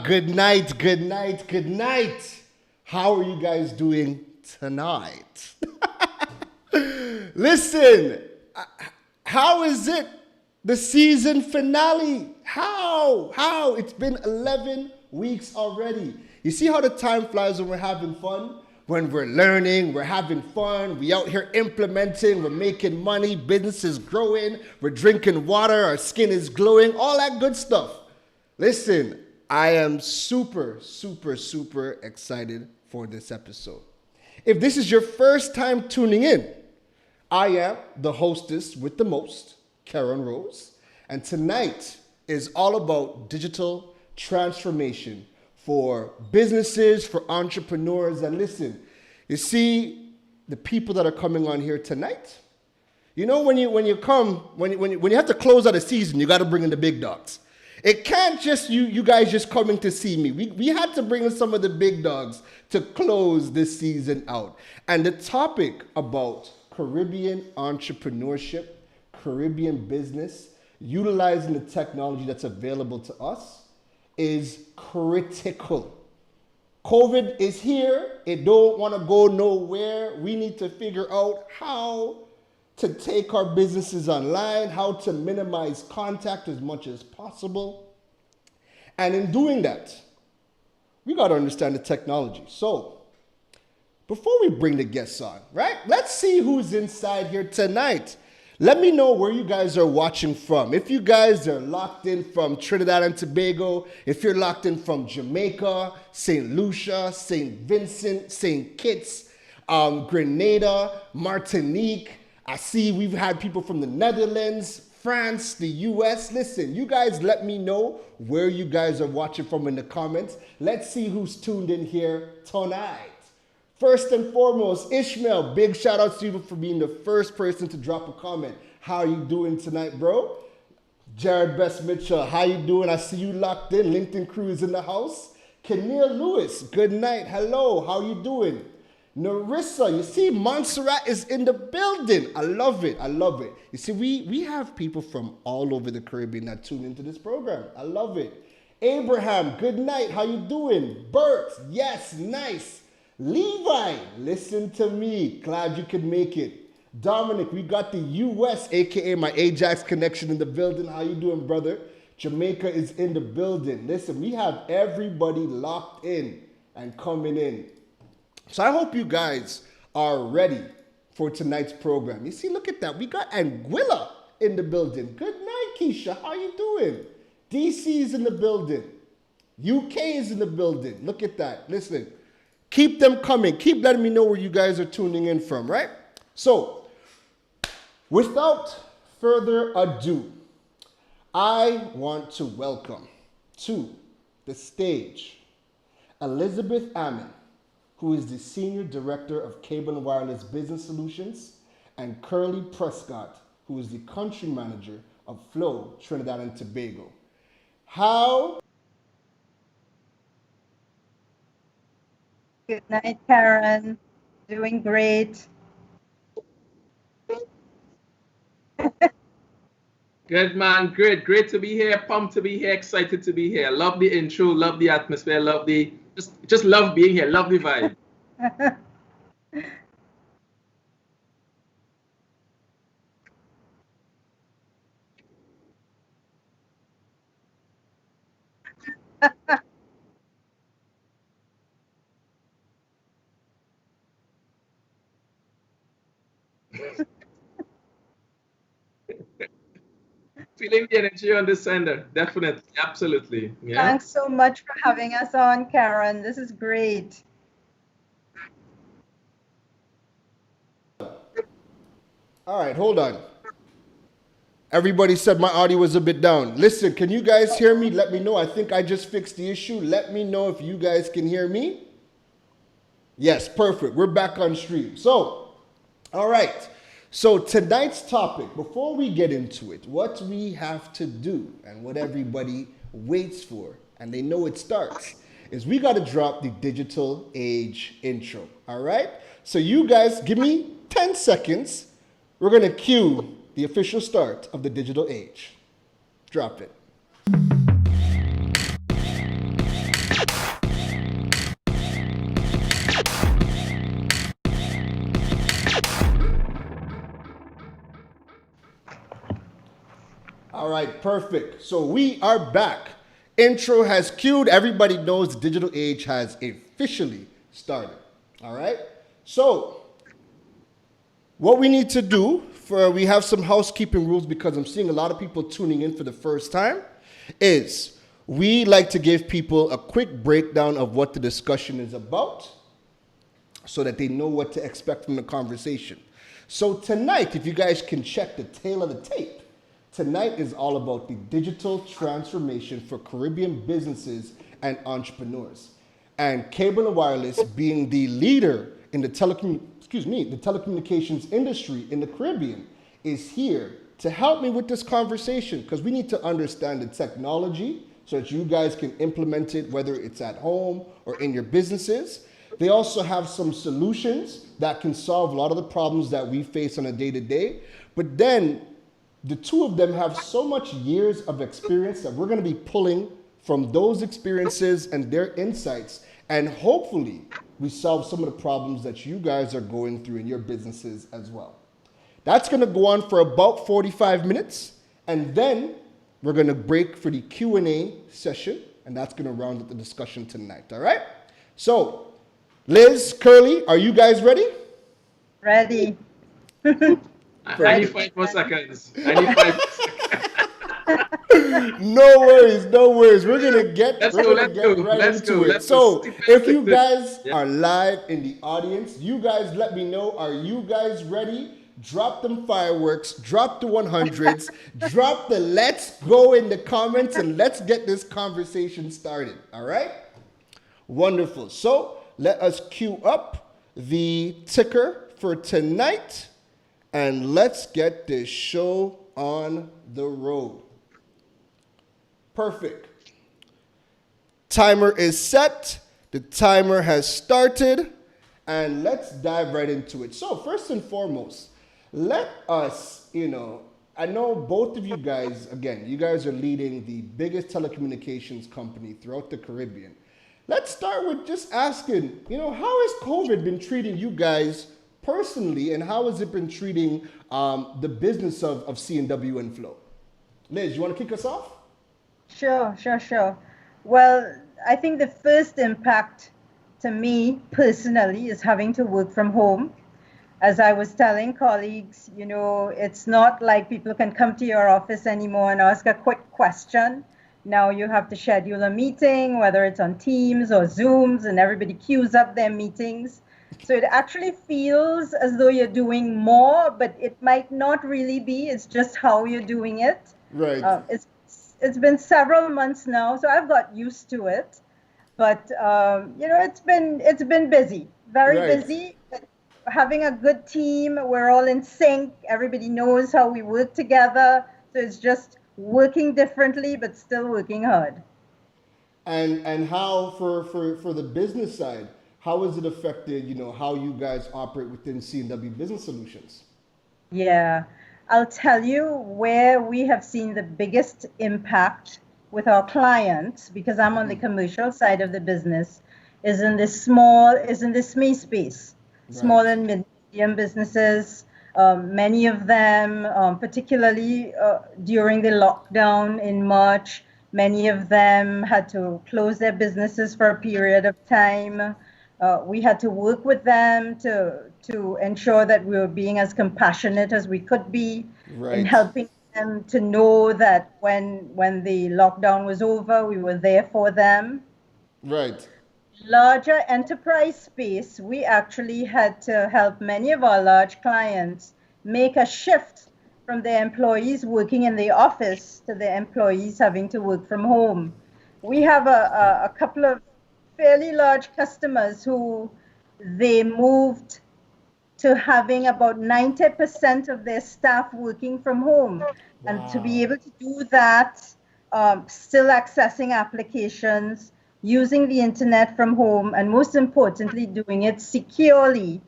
Good night, good night, good night. How are you guys doing tonight? Listen, how is it the season finale? How? It's been 11 weeks already. You see how the time flies when we're having fun? When we're learning, we're having fun, we out here implementing, we're making money, business is growing, we're drinking water, our skin is glowing, all that good stuff. Listen, I am super excited for this episode. If this is your first time tuning in, I am the hostess with the most, Karen Rose, and tonight is all about digital transformation for businesses, for entrepreneurs. And listen, you see the people that are coming on here tonight. You know, when you have to close out a season, you got to bring in the big dogs. It can't just you guys just coming to see me. We had to bring in some of the big dogs to close this season out. And the topic about Caribbean entrepreneurship, Caribbean business, utilizing the technology that's available to us is critical. COVID is here. It don't want to go nowhere. We need to figure out how to take our businesses online, how to minimize contact as much as possible. And in doing that, we got to understand the technology. So before we bring the guests on, right? Let's see who's inside here tonight. Let me know where you guys are watching from. If you guys are locked in from Trinidad and Tobago, if you're locked in from Jamaica, St. Lucia, St. Vincent, St. Kitts, Grenada, Martinique, I see we've had people from the Netherlands, France, the US. Listen, you guys let me know where you guys are watching from in the comments. Let's see who's tuned in here tonight. First and foremost, Ishmael, big shout out to you for being the first person to drop a comment. How are you doing tonight, bro? Jared Best Mitchell, how you doing? I see you locked in. LinkedIn crew is in the house. Keneal Lewis, good night. Hello, how you doing? Narissa, you see, Montserrat is in the building. I love it. You see, we have people from all over the Caribbean that tune into this program. I love it. Abraham, good night. How you doing? Bert, yes, nice. Levi, listen to me. Glad you could make it. Dominic, we got the US, aka my Ajax connection in the building. How you doing, brother? Jamaica is in the building. Listen, we have everybody locked in and coming in. So I hope you guys are ready for tonight's program. You see, look at that. We got Anguilla in the building. Good night, Keisha. How you doing? DC is in the building. UK is in the building. Look at that. Listen, keep them coming. Keep letting me know where you guys are tuning in from, right? So, without further ado, I want to welcome to the stage Elizabeth Ammon, who is the Senior Director of Cable and Wireless Business Solutions, and Kurleigh Prescon, who is the Country Manager of Flow Trinidad and Tobago. How? Good night, Karen. Doing great. Good man, great to be here, pumped to be here, excited to be here. Love the intro, love the atmosphere, love the just love being here, love the vibe. feeling the energy on the sender. Definitely. Absolutely. Yeah. Thanks so much for having us on, Karen. This is great. All right, hold on. Everybody said my audio was a bit down. Listen, can you guys hear me? Let me know. I think I just fixed the issue. Let me know if you guys can hear me. Yes, perfect. We're back on stream. So, all right. So tonight's topic, before we get into it, what we have to do and what everybody waits for, and they know it starts, is we got to drop the digital age intro. All right? So you guys give me 10 seconds. We're going to cue the official start of the digital age. Drop it. All right, perfect. So we are back. Intro has queued. Everybody knows the digital age has officially started. All right? So what we need to do we have some housekeeping rules because I'm seeing a lot of people tuning in for the first time, is we like to give people a quick breakdown of what the discussion is about so that they know what to expect from the conversation. So tonight, if you guys can check the tail of the tape, tonight is all about the digital transformation for Caribbean businesses and entrepreneurs. And Cable and Wireless, being the leader in the telecommunications industry in the Caribbean, is here to help me with this conversation because we need to understand the technology so that you guys can implement it, whether it's at home or in your businesses. They also have some solutions that can solve a lot of the problems that we face on a day-to-day. But then the two of them have so much years of experience that we're going to be pulling from those experiences and their insights, and hopefully we solve some of the problems that you guys are going through in your businesses as well. That's going to go on for about 45 minutes, and then we're going to break for the Q&A session, and that's going to round up the discussion tonight, all right? So, Liz, Kurleigh, are you guys ready? Ready. I need 5 more seconds. I need 5 more seconds. No worries, no worries. We're gonna get Let's right go. into it. Let's So, go. if you guys Yeah. are live in the audience, you guys let me know. Are you guys ready? Drop them fireworks, drop the 100s, drop the let's go in the comments, and let's get this conversation started. All right? Wonderful. So, let us cue up the ticker for tonight, and let's get this show on the road. Perfect. Timer is set. The timer has started. And let's dive right into it. So first and foremost, let us, I know both of you guys, again, you guys are leading the biggest telecommunications company throughout the Caribbean. Let's start with just asking, how has COVID been treating you guys personally, and how has it been treating the business of C&W and Flow? Liz, you want to kick us off? Sure. Well, I think the first impact to me personally is having to work from home. As I was telling colleagues, it's not like people can come to your office anymore and ask a quick question. Now you have to schedule a meeting, whether it's on Teams or Zooms, and everybody queues up their meetings. So it actually feels as though you're doing more, but it might not really be. It's just how you're doing it. Right. It's been several months now, so I've got used to it. But it's been busy, very busy. But having a good team, we're all in sync. Everybody knows how we work together. So it's just working differently, but still working hard. And how for the business side, how has it affected how you guys operate within C&W Business Solutions? Yeah, I'll tell you where we have seen the biggest impact with our clients, because I'm on the commercial side of the business, is in this SME space, small and medium businesses. Many of them, particularly during the lockdown in March, many of them had to close their businesses for a period of time. We had to work with them to ensure that we were being as compassionate as we could be in helping them to know that when the lockdown was over, we were there for them. Right. Larger enterprise space, we actually had to help many of our large clients make a shift from their employees working in the office to their employees having to work from home. We have a couple of fairly large customers who they moved to having about 90% of their staff working from home. And to be Wow. able to do that, still accessing applications, using the internet from home, and most importantly, doing it securely.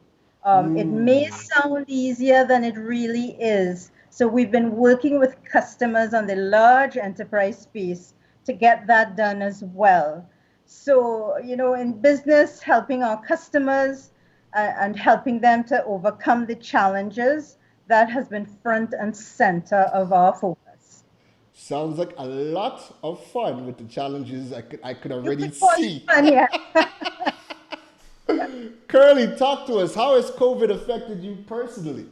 It may sound easier than it really is. So we've been working with customers on the large enterprise space to get that done as well. So, in business, helping our customers and helping them to overcome the challenges, that has been front and center of our focus. Sounds like a lot of fun with the challenges I could You already could call it see. fun, yeah. Curly, talk to us. How has COVID affected you personally?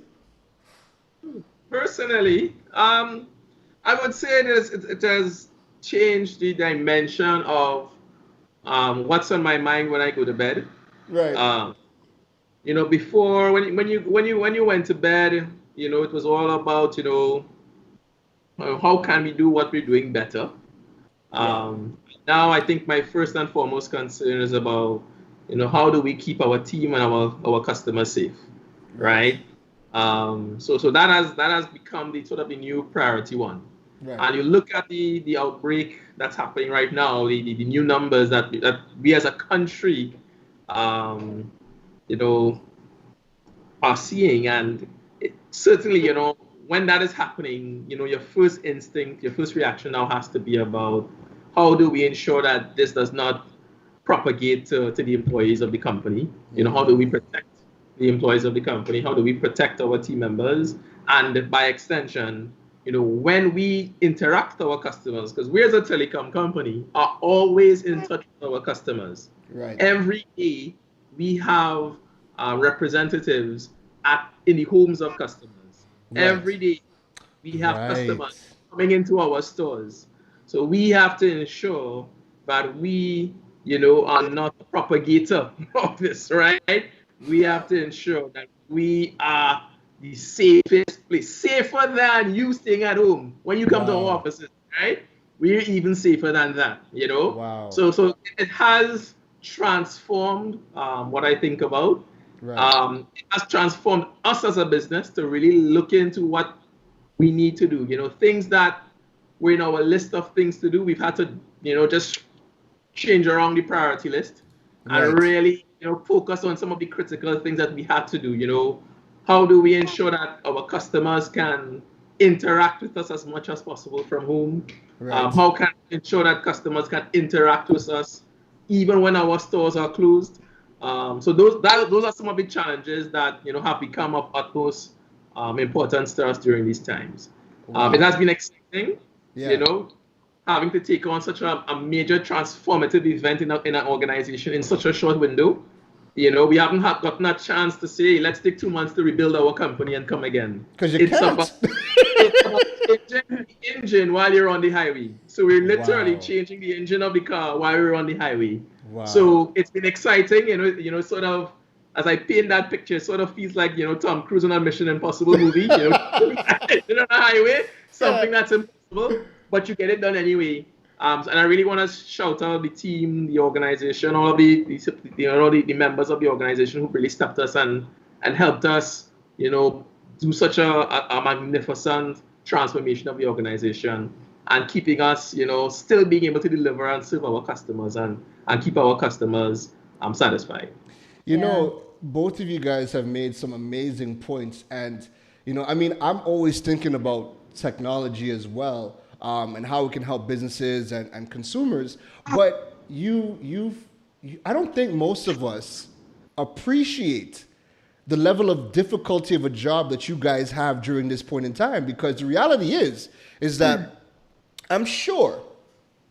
Personally, I would say it has changed the dimension of what's on my mind when I go to bed. Right. Um, before when you went to bed, it was all about how can we do what we're doing better. Yeah. Now I think my first and foremost concern is about how do we keep our team and our customers safe, Right. right? So that has become the sort of the new priority one. Right. And you look at the outbreak that's happening right now, the new numbers that we as a country, um, you know, are seeing, and certainly, when that is happening, your first instinct, your first reaction now has to be about how do we ensure that this does not propagate to the employees of the company? How do we protect the employees of the company? How do we protect our team members? And by extension, when we interact with our customers, because we as a telecom company are always in touch with our customers. Right. Every day we have representatives in the homes of customers. Right. Every day we have Right. customers coming into our stores. So we have to ensure that we, are not a propagator of this, right? We have to ensure that we are the safest place, safer than you staying at home when you come to our Wow. offices, right? We're even safer than that. Wow. So it has transformed what I think about. Right. It has transformed us as a business to really look into what we need to do. Things that were in our list of things to do, we've had to, just change around the priority list and Right. really, focus on some of the critical things that we had to do. How do we ensure that our customers can interact with us as much as possible from home? Right. How can we ensure that customers can interact with us even when our stores are closed? So those are some of the challenges that have become of utmost importance to us during these times. It has Wow. been exciting, you Yeah. know, having to take on such a major transformative event in an organization in such a short window. We haven't gotten a chance to say, let's take 2 months to rebuild our company and come again. Because you It's about can't. it's about changing the engine while you're on the highway. So we're literally Wow. changing the engine of the car while we're on the highway. Wow. So it's been exciting, sort of as I paint that picture, it sort of feels like, Tom Cruise on a Mission Impossible movie, on a highway, Yeah. something that's impossible, but you get it done anyway. And I really want to shout out the team, the organization, all of the members of the organization who really stepped us and helped us, do such a magnificent transformation of the organization and keeping us, still being able to deliver and serve our customers and keep our customers satisfied. Yeah. Both of you guys have made some amazing points. And, I'm always thinking about technology as well, and how it can help businesses and consumers. But I don't think most of us appreciate the level of difficulty of a job that you guys have during this point in time, because the reality is that I'm sure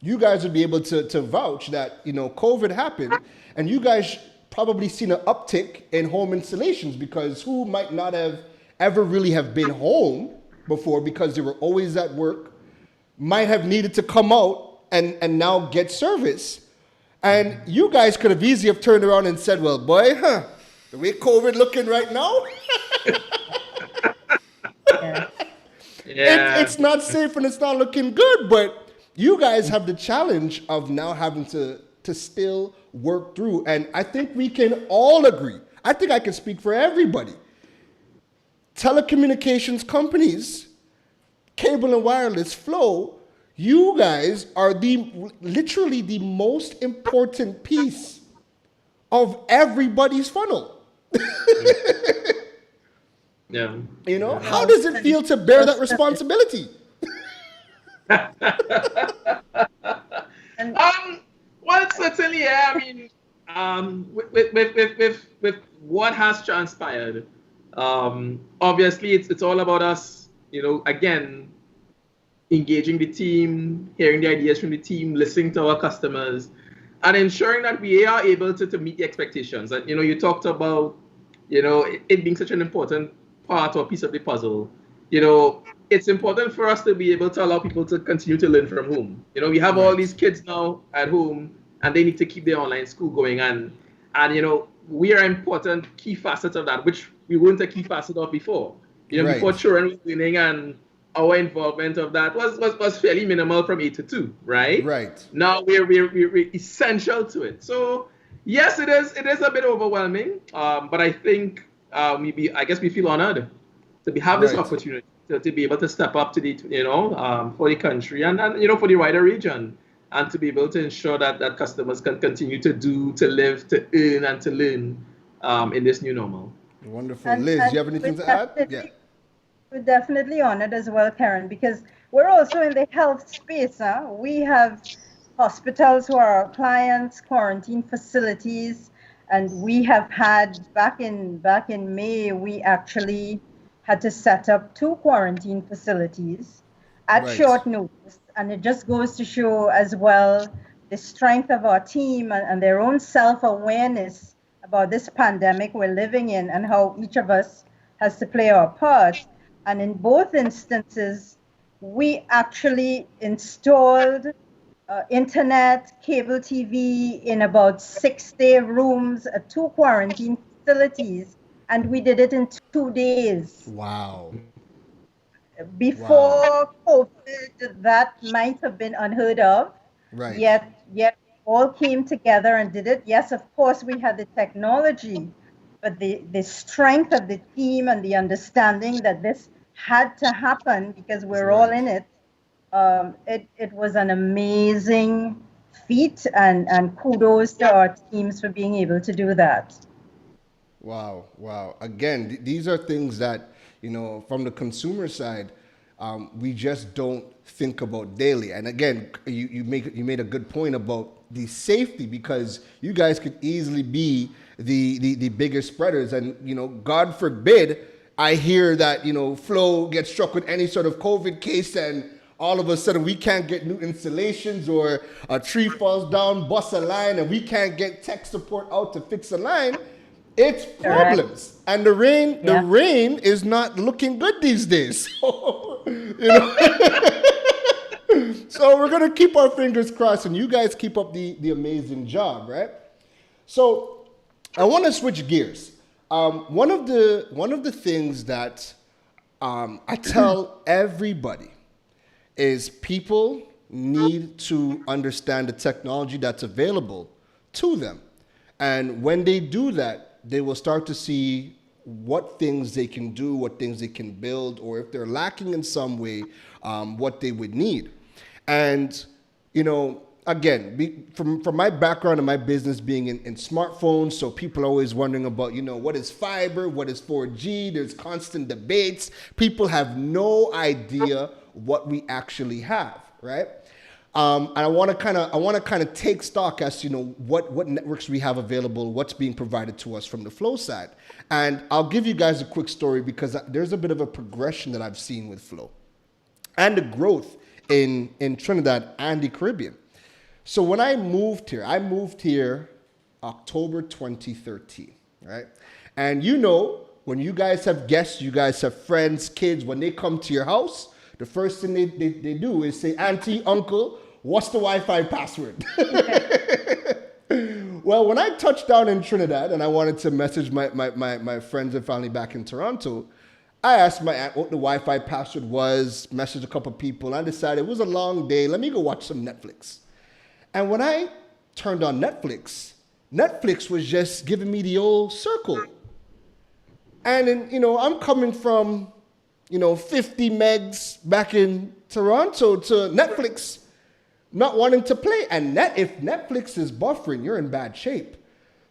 you guys would be able to vouch that COVID happened, and you guys probably seen an uptick in home installations, because who might not have ever really have been home before because they were always at work, might have needed to come out and now get service. And you guys could have easily have turned around and said, well, boy, the way COVID looking right now, Yeah. Yeah. it's not safe and it's not looking good. But you guys have the challenge of now having to still work through. And I think we can all agree. I think I can speak for everybody. Telecommunications companies, cable and wireless, Flow, you guys are literally the most important piece of everybody's funnel. Yeah. You know, how does it feel to bear that responsibility? And Well, certainly, yeah. I mean, with what has transpired, obviously it's all about us, you know, again, engaging the team, hearing the ideas from the team, listening to our customers, and ensuring that we are able to meet the expectations. And, you know, you talked about, you know, it being such an important part or piece of the puzzle. You know, it's important for us to be able to allow people to continue to learn from home. You know, we have all these kids now at home, and they need to keep their online school going. And you know, we are important key facets of that, which we weren't a key facet of before. You know, before children were learning, and our involvement of that was fairly minimal from 8 to 2, right? Right. Now we're essential to it. So yes, it is a bit overwhelming, but I think I guess we feel honored to have this opportunity to be able to step up to the, you know, for the country and you know, for the wider region, and to be able to ensure that customers can continue to live, to earn, and to learn in this new normal. Wonderful. Liz, do you have anything to add? Yeah. We're definitely honored as well, Karen, because we're also in the health space. We have hospitals who are our clients, quarantine facilities, and we have had back in May, we actually had to set up 2 quarantine facilities at short notice. And it just goes to show as well the strength of our team and their own self-awareness about this pandemic we're living in and how each of us has to play our part. And in both instances, we actually installed internet, cable TV in about 6-day rooms at 2 quarantine facilities, and we did it in 2 days. Wow. Before COVID, that might have been unheard of. Right. Yet we all came together and did it. Yes, of course, we had the technology, but the strength of the team and the understanding that this had to happen because we're all in it. It was an amazing feat, and kudos to our teams for being able to do that. Wow. Again, these are things that, you know, from the consumer side, we just don't think about daily. And again, you made a good point about the safety, because you guys could easily be the biggest spreaders. And, you know, God forbid, I hear that, you know, Flow gets struck with any sort of COVID case, and all of a sudden we can't get new installations, or a tree falls down, busts a line, and we can't get tech support out to fix a line. It's problems. And the rain is not looking good these days. So, you know, so we're gonna keep our fingers crossed, and you guys keep up the amazing job, right? So I want to switch gears. One of the things that I tell everybody is people need to understand the technology that's available to them. And when they do that, they will start to see what things they can do, what things they can build, or if they're lacking in some way, what they would need. And, you know, again, from my background and my business being in smartphones, so people are always wondering about, you know, what is fiber, what is 4G, there's constant debates. People have no idea what we actually have, right? And I want to kind of take stock as, you know, what networks we have available, what's being provided to us from the Flow side. And I'll give you guys a quick story, because there's a bit of a progression that I've seen with Flow and the growth in Trinidad and the Caribbean. So when I moved here October 2013, right? And you know, when you guys have guests, you guys have friends, kids, when they come to your house, the first thing they do is say, Auntie, Uncle, what's the Wi-Fi password? Well, when I touched down in Trinidad and I wanted to message my friends and family back in Toronto, I asked my aunt what the Wi-Fi password was, messaged a couple people, and I decided it was a long day. Let me go watch some Netflix. And when I turned on Netflix, Netflix was just giving me the old circle. And then, I'm coming from, 50 megs back in Toronto to Netflix not wanting to play. And if Netflix is buffering, you're in bad shape.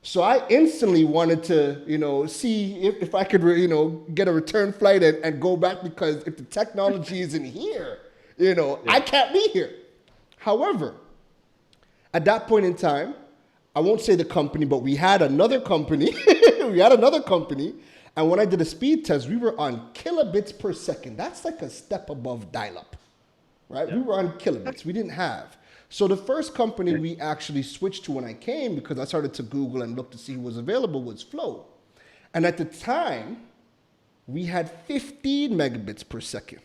So I instantly wanted to, see if I could, get a return flight and go back, because if the technology isn't here, I can't be here. However, at that point in time, I won't say the company, but we had another company. And when I did a speed test, we were on kilobits per second. That's like a step above dial-up, right? Yeah. We were on kilobits. We didn't have. So the first company we actually switched to when I came, because I started to Google and look to see who was available, was Flow. And at the time, we had 15 megabits per second.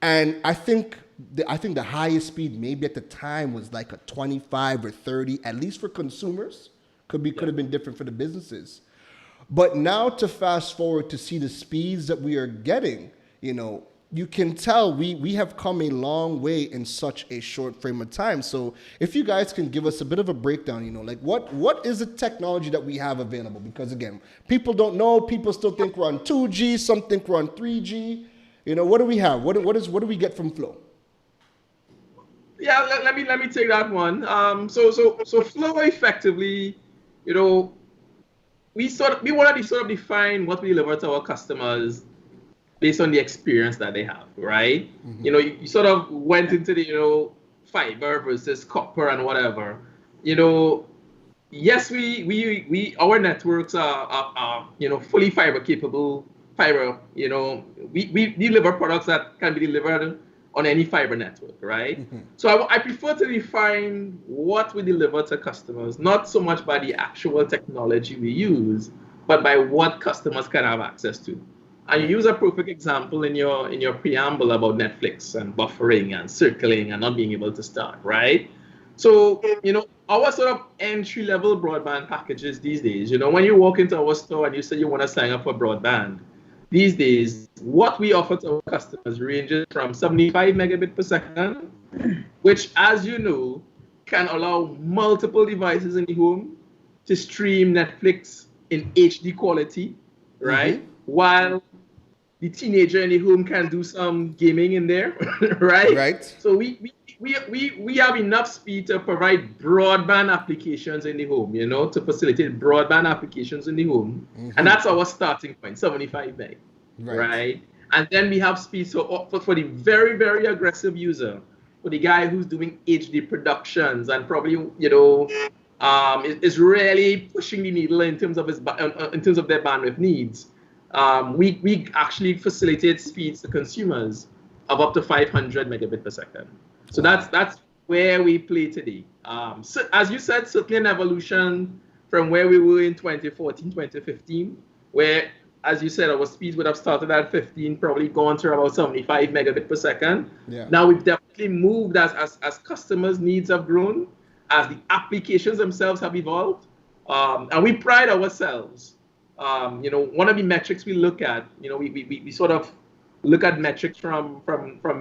And I think the highest speed maybe at the time was like a 25 or 30, at least for consumers. Could have been different for the businesses. But now to fast forward to see the speeds that we are getting, you can tell we have come a long way in such a short frame of time. So if you guys can give us a bit of a breakdown, like what is the technology that we have available? Because again, people don't know. People still think we're on 2G. Some think we're on 3G. What do we have? What do we get from Flow? Yeah, let me take that one. So Flow effectively, we want to sort of define what we deliver to our customers based on the experience that they have, right? Mm-hmm. You sort of went into the fiber versus copper and whatever. Yes, we our networks are fully fiber capable. Fiber, we deliver products that can be delivered on any fiber network, right? Mm-hmm. So I prefer to define what we deliver to customers, not so much by the actual technology we use, but by what customers can have access to. And you use a perfect example in your preamble about Netflix and buffering and circling and not being able to start, right? So, our sort of entry-level broadband packages these days, when you walk into our store and you say you want to sign up for broadband, these days, what we offer to our customers ranges from 75 megabit per second, which, as you know, can allow multiple devices in the home to stream Netflix in HD quality, right? Mm-hmm. While the teenager in the home can do some gaming in there, right? Right. So we have enough speed to provide broadband applications in the home, to facilitate broadband applications in the home. Mm-hmm. And that's our starting point, 75 meg, right? And then we have speed for the very, very aggressive user, for the guy who's doing HD productions and probably, is really pushing the needle in terms of their bandwidth needs. We actually facilitate speeds to consumers of up to 500 megabit per second. So that's where we play today. So as you said, certainly an evolution from where we were in 2014, 2015, where, as you said, our speeds would have started at 15, probably gone to about 75 megabit per second. Yeah. Now we've definitely moved as customers' needs have grown, as the applications themselves have evolved, and we pride ourselves. One of the metrics we look at, we sort of look at metrics from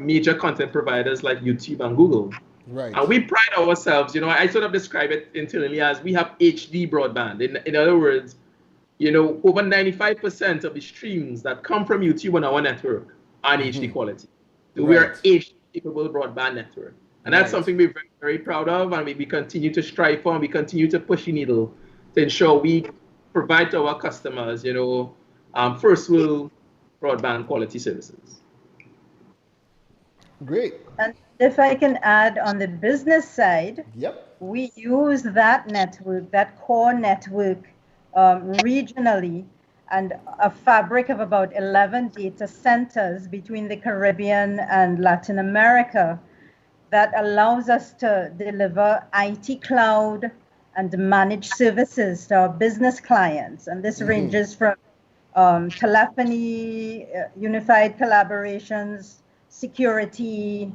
major content providers like YouTube and Google. Right. And we pride ourselves, I sort of describe it internally as we have HD broadband. In other words, over 95% of the streams that come from YouTube on our network are in HD quality. So we are HD capable broadband network. And that's something we're very, very proud of, and we continue to strive for, and we continue to push the needle to ensure we provide to our customers, first world broadband quality services. Great. And if I can add on the business side, we use that network, that core network, regionally, and a fabric of about 11 data centers between the Caribbean and Latin America that allows us to deliver IT cloud and managed services to our business clients. And this ranges from telephony, unified collaborations, security,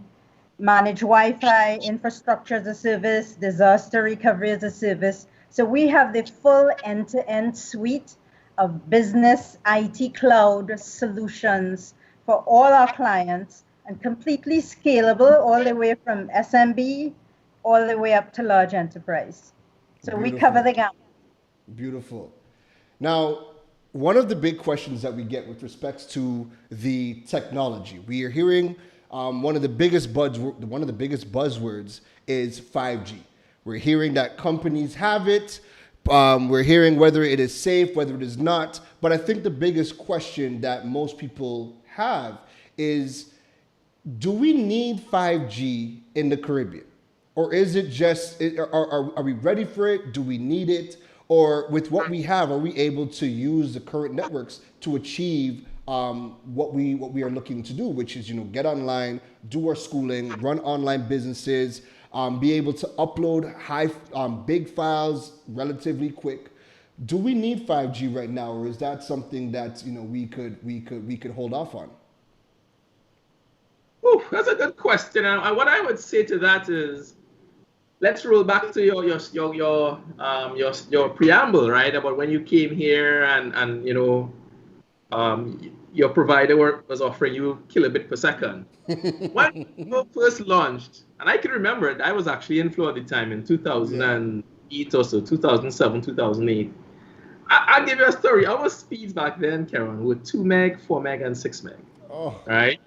managed Wi-Fi, infrastructure as a service, disaster recovery as a service. So we have the full end-to-end suite of business IT cloud solutions for all our clients, and completely scalable all the way from SMB all the way up to large enterprise. So we cover the gamut. Beautiful. Now, one of the big questions that we get with respects to the technology, we are hearing one of the biggest buzzwords is 5G. We're hearing that companies have it. We're hearing whether it is safe, whether it is not. But I think the biggest question that most people have is, do we need 5G in the Caribbean? Or is it just, are we ready for it? Do we need it? Or with what we have, are we able to use the current networks to achieve what we are looking to do, which is, get online, do our schooling, run online businesses, be able to upload big files relatively quick? Do we need 5G right now, or is that something that we could hold off on? Oh, that's a good question. And what I would say to that is, let's roll back to your preamble, right? About when you came here and your provider was offering you kilobit per second. When you first launched, and I can remember it, I was actually in Florida at the time in 2008 or so, 2007, 2008. I'll give you a story. Our speeds back then, Karen, were 2 meg, 4 meg, and 6 meg. Oh. Right?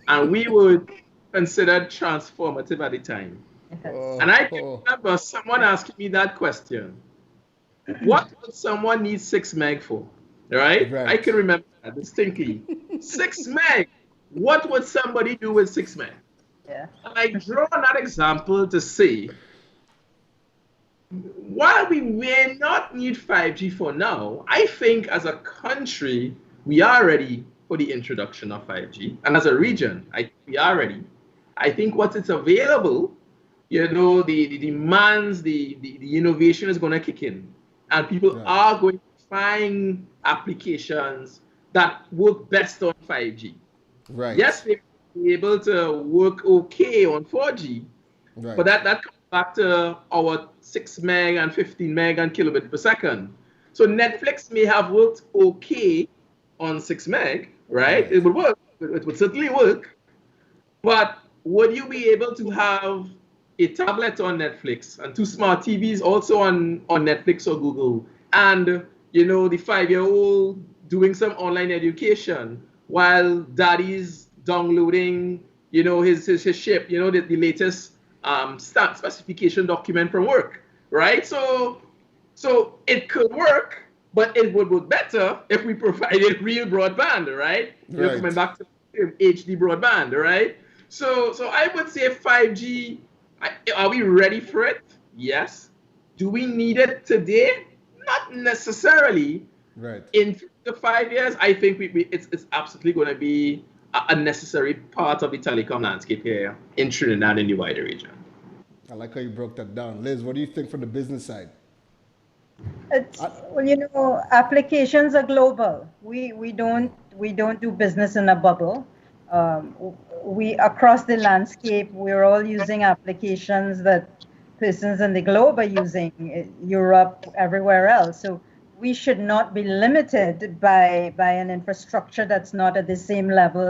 And we would consider transformative at the time. And I can remember someone asking me that question. What would someone need 6 meg for? Right? I can remember that distinctly. 6 meg. What would somebody do with 6 meg? Yeah. And I draw that example to say, while we may not need 5G for now, I think as a country, we are ready for the introduction of 5G. And as a region, we are ready. I think once it's available, the demands, the innovation is going to kick in. And people are going to find applications that work best on 5G. Right. Yes, they will be able to work okay on 4G, but that comes back to our 6 meg and 15 meg and kilobit per second. So Netflix may have worked okay on 6 meg, right? It would work. It would certainly work. But would you be able to have a tablet on Netflix and 2 smart TVs also on Netflix or Google, and the 5-year-old doing some online education while daddy's downloading his ship, the latest specification document from work, right? So it could work, but it would work better if we provided real broadband, right? Coming back to HD broadband, right? So I would say 5G. Are we ready for it? Yes. Do we need it today? Not necessarily. Right. In the 5 years, I think it's absolutely going to be a necessary part of the telecom landscape here in Trinidad and the wider region. I like how you broke that down. Liz, what do you think from the business side? Applications are global. We don't do business in a bubble. We across the landscape, we're all using applications that persons in the globe are using, Europe, everywhere else. So we should not be limited by an infrastructure that's not at the same level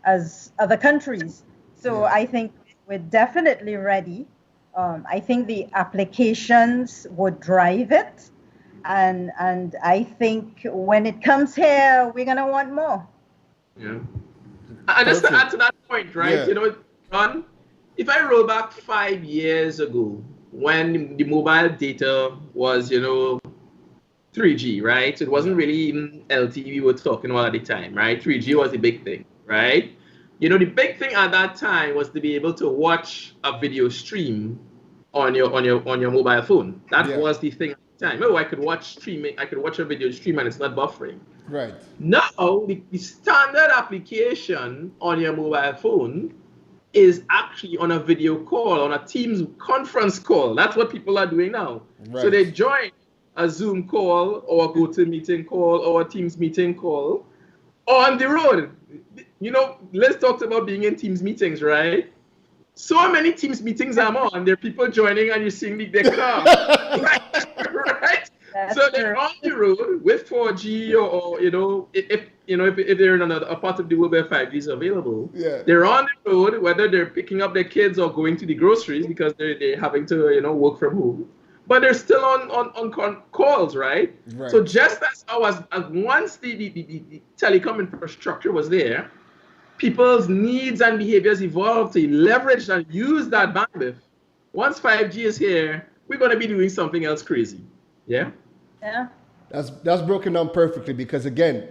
as other countries. So I think we're definitely ready. I think the applications would drive it. And I think when it comes here, we're going to want more. Yeah. And just to add to that point, right? John, if I roll back 5 years ago, when the mobile data was, 3G, right? So it wasn't really even LTE we were talking about at the time, right? 3G was the big thing, right? The big thing at that time was to be able to watch a video stream on your mobile phone. That was the thing at the time. I could watch a video stream and it's not buffering. Right. Now, the standard application on your mobile phone is actually on a video call, on a Teams conference call. That's what people are doing now. Right. So they join a Zoom call or a GoToMeeting call or a Teams meeting call on the road. Let's talk about being in Teams meetings, right? So many Teams meetings I'm on. There are people joining and you're seeing their car. Right? That's So they're true. on the road with 4G or if they're in a part of the world where 5G is available, Yeah. they're on the road, whether they're picking up their kids or going to the groceries because they're having to work from home. But they're still on calls, right? Right. So just as once the telecom infrastructure was there, people's needs and behaviors evolved to leverage and use that bandwidth. Once 5G is here, we're going to be doing something else crazy. Yeah? Yeah. That's broken down perfectly because again,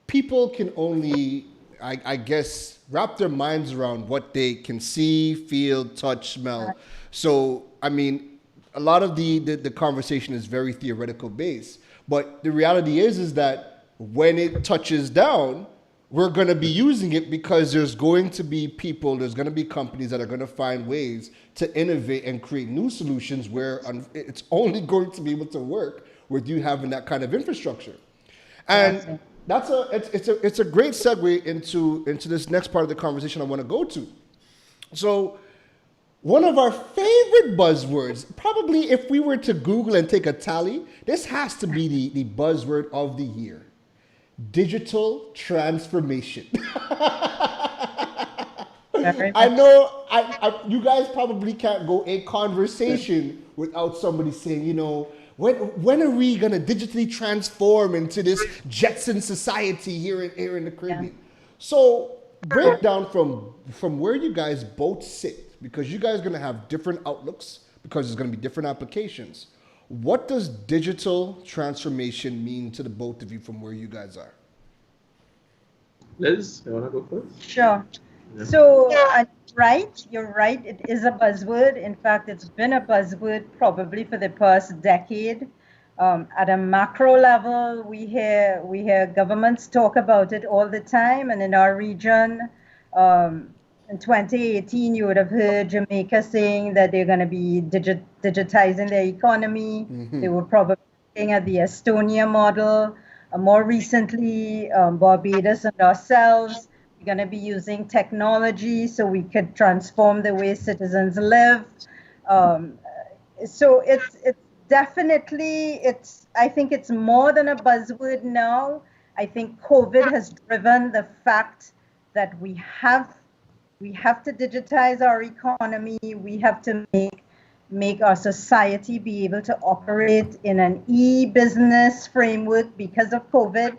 people can only, I guess, wrap their minds around what they can see, feel, touch, smell. So, I mean, a lot of the conversation is very theoretical based, but the reality is that when it touches down, we're going to be using it because there's going to be people, there's going to be companies that are going to find ways to innovate and create new solutions where it's only going to be able to work with you having that kind of infrastructure. And it's a great segue into this next part of the conversation I want to go to. So one of our favorite buzzwords, probably if we were to Google and take a tally, this has to be the buzzword of the year. Digital transformation. I know you guys probably can't go a conversation without somebody saying, when are we going to digitally transform into this Jetson society here in the Caribbean? Yeah. So break down from where you guys both sit, because you guys are going to have different outlooks because there's going to be different applications. What does digital transformation mean to the both of you from where you guys are? Liz, you want to go first? Sure. Yeah. So, you're right. It is a buzzword. In fact, it's been a buzzword probably for the past decade. At a macro level, we hear governments talk about it all the time. And in our region, in 2018, you would have heard Jamaica saying that they're going to be digitizing their economy. Mm-hmm. They were probably looking at the Estonia model. More recently, Barbados and ourselves, we're going to be using technology so we could transform the way citizens live. So it's definitely, I think it's more than a buzzword now. I think COVID has driven the fact that we have to digitize our economy. We have to make our society be able to operate in an e-business framework because of COVID.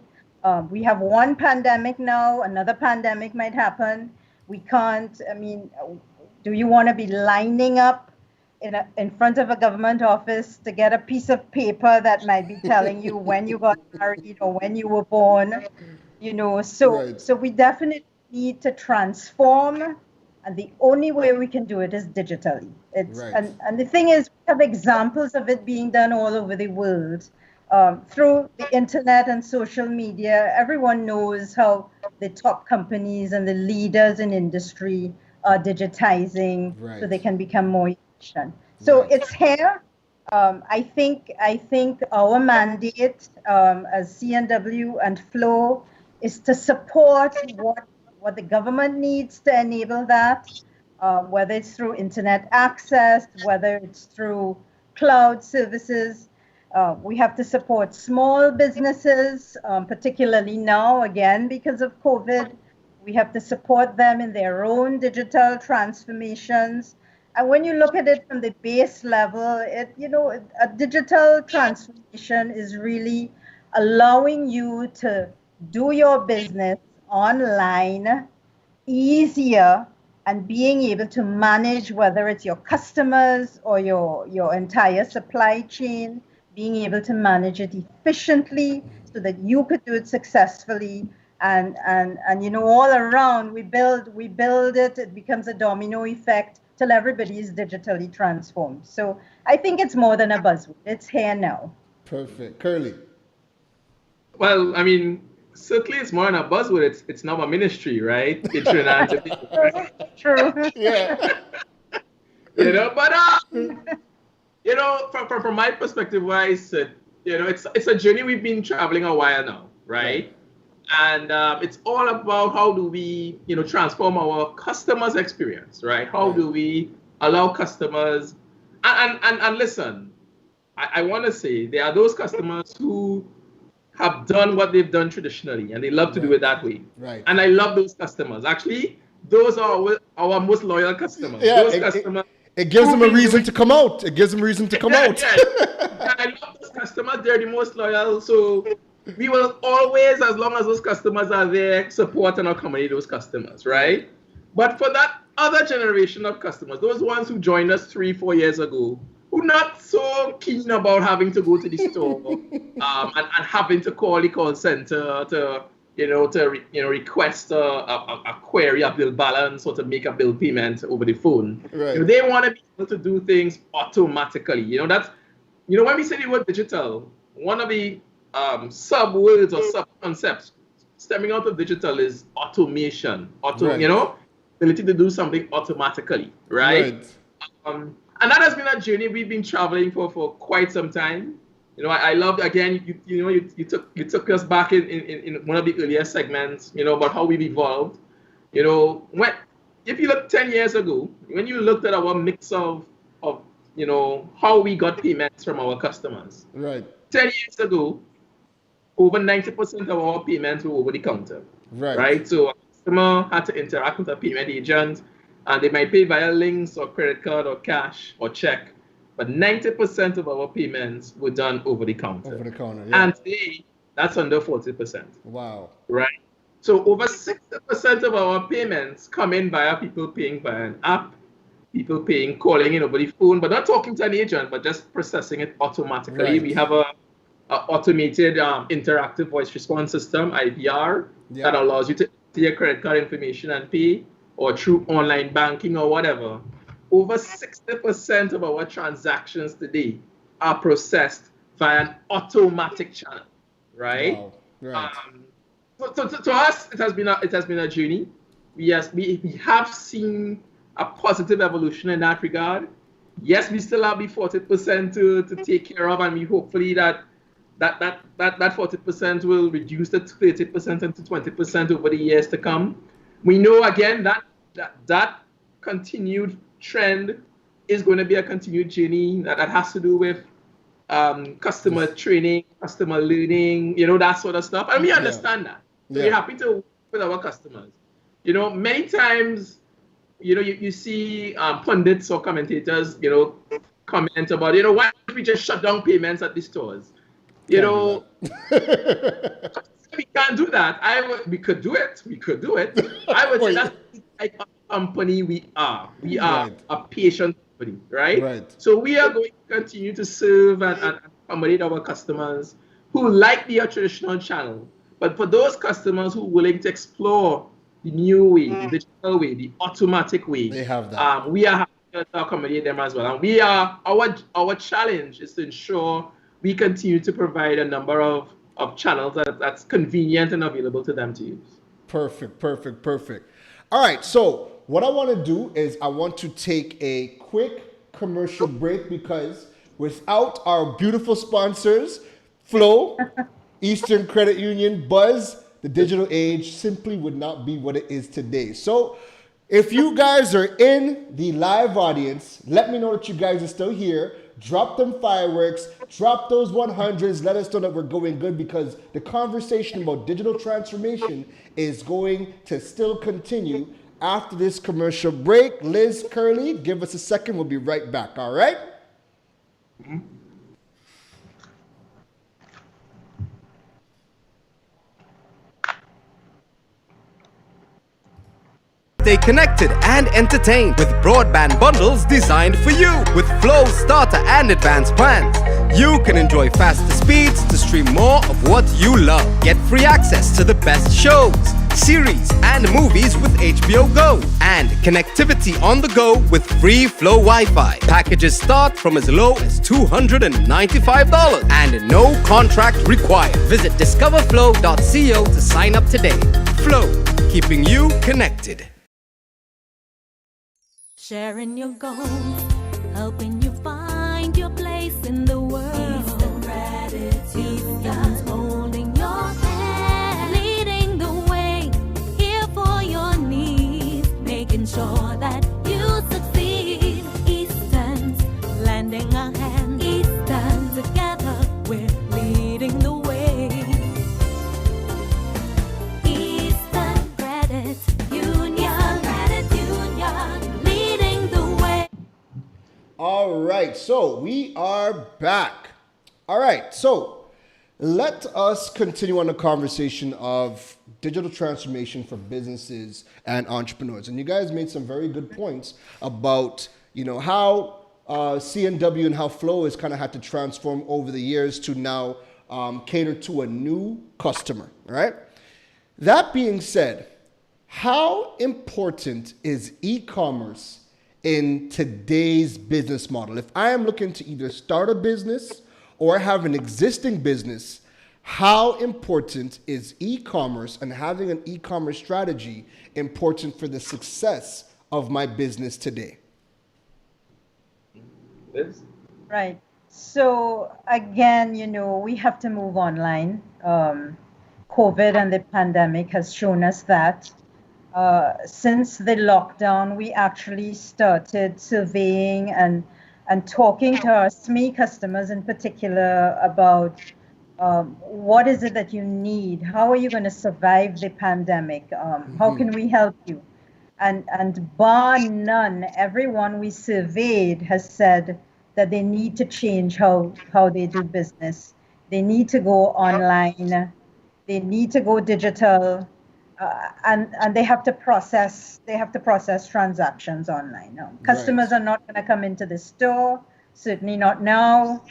We have one pandemic now, another pandemic might happen. We can't, do you want to be lining up in front of a government office to get a piece of paper that might be telling you when you got married or when you were born? So we definitely need to transform, and the only way we can do it is digitally. And the thing is, we have examples of it being done all over the world through the internet and social media. Everyone knows how the top companies and the leaders in industry are digitizing so they can become more efficient. So it's here. I think our mandate as CNW and Flow is to support what the government needs to enable that, whether it's through internet access, whether it's through cloud services. We have to support small businesses, particularly now, again, because of COVID. We have to support them in their own digital transformations. And when you look at it from the base level, a digital transformation is really allowing you to do your business online easier and being able to manage, whether it's your customers or your entire supply chain, being able to manage it efficiently so that you could do it successfully. And all around we build it, it becomes a domino effect till everybody is digitally transformed. So I think it's more than a buzzword. It's here now. Perfect. Kurleigh. Well, certainly it's more than a buzzword. It's now a ministry, right? In Trinidad. True. Yeah. But you know, from my perspective, where I sit, you know, it's a journey we've been traveling a while now, right? And it's all about how do we, you know, transform our customers' experience, right? How do we allow customers, and listen, I want to say there are those customers who have done what they've done traditionally, and they love to do it that way. Right. And I love those customers. Actually, those are our most loyal customers. Yeah, Those customers. It gives them a reason to come out. It gives them a reason to come out. Yeah, I love those customers. They're the most loyal. So we will always, as long as those customers are there, support and accommodate those customers, right? But for that other generation of customers, those ones who joined us 3-4 years ago, who not so keen about having to go to the store and having to call the call center to request a query, a bill balance, or to make a bill payment over the phone. Right. You know, they want to be able to do things automatically. You know, that's, you know, when we say the word digital, one of the sub-words or sub-concepts stemming out of digital is automation. You know, ability to do something automatically, right? And that has been a journey we've been traveling for quite some time. You know, I love, again, you took us back in one of the earlier segments, you know, about how we've evolved. You know, if you look 10 years ago, when you looked at our mix of you know, how we got payments from our customers. Right. 10 years ago, over 90% of our payments were over the counter. Right. So a customer had to interact with a payment agent, and they might pay via links or credit card or cash or check. But 90% of our payments were done over the counter. Over the counter, yeah. And today, that's under 40%. Wow. Right. So over 60% of our payments come in via people paying via an app, people calling in over the phone, but not talking to an agent, but just processing it automatically. Right. We have a automated interactive voice response system, IVR, that allows you to enter your credit card information and pay, or through online banking or whatever. Over 60% of our transactions today are processed via an automatic channel, right? Wow. Right. So to us, it has been a journey. We have seen a positive evolution in that regard. Yes, we still have the 40% to take care of, and we hopefully that 40% will reduce to 30% and to 20% over the years to come. We know again that continued trend is going to be a continued journey that has to do with customer training, customer learning, you know, that sort of stuff. And we understand that. So we're happy to work with our customers. You know, many times, you know, you see pundits or commentators, you know, comment about, you know, why don't we just shut down payments at the stores? You know, we can't do that. We could do it. I would say that's the type of company we are. We are a patient company, right? So we are going to continue to serve and accommodate our customers who like the traditional channel. But for those customers who are willing to explore the new way, the digital way, the automatic way, they have that. We are happy to accommodate them as well. And our challenge is to ensure we continue to provide a number of channels that's convenient and available to them to use. Perfect. All right, so what I want to do is I want to take a quick commercial break, because without our beautiful sponsors, Flow, Eastern Credit Union, Buzz, the digital age simply would not be what it is today. So if you guys are in the live audience, let me know that you guys are still here. Drop them fireworks, drop those 100s, let us know that we're going good, because the conversation about digital transformation is going to still continue after this commercial break. Liz, Kurleigh, give us a second, we'll be right back, all right? Stay connected and entertained with broadband bundles designed for you. With Flow starter and advanced plans, you can enjoy faster speeds to stream more of what you love. Get free access to the best shows, series, and movies with HBO Go, and connectivity on the go with free Flow Wi-Fi. Packages start from as low as $295 and no contract required. Visit discoverflow.co to sign up today. Flow, keeping you connected. Sharing your goals, helping you find your place in the world. Eastern gratitude, God's holding your hand, leading the way, here for your needs, making sure that you succeed. Eastern's lending a hand. Eastern together, we're leading the way. Eastern Credit Union, leading the way. All right, so we are back. All right, so let us continue on the conversation of digital transformation for businesses and entrepreneurs. And you guys made some very good points about, how CNW and how Flow has kind of had to transform over the years to now cater to a new customer, right? That being said, how important is e-commerce in today's business model? If I am looking to either start a business or have an existing business, how important is e-commerce and having an e-commerce strategy important for the success of my business today? Liz? Right. So again, we have to move online. COVID and the pandemic has shown us that. Since the lockdown, we actually started surveying and talking to our SME customers in particular about what is it that you need? How are you going to survive the pandemic? How can we help you? And bar none, everyone we surveyed has said that they need to change how they do business. They need to go online. They need to go digital. And they have to process transactions online. Now, customers are not going to come into the store, certainly not now.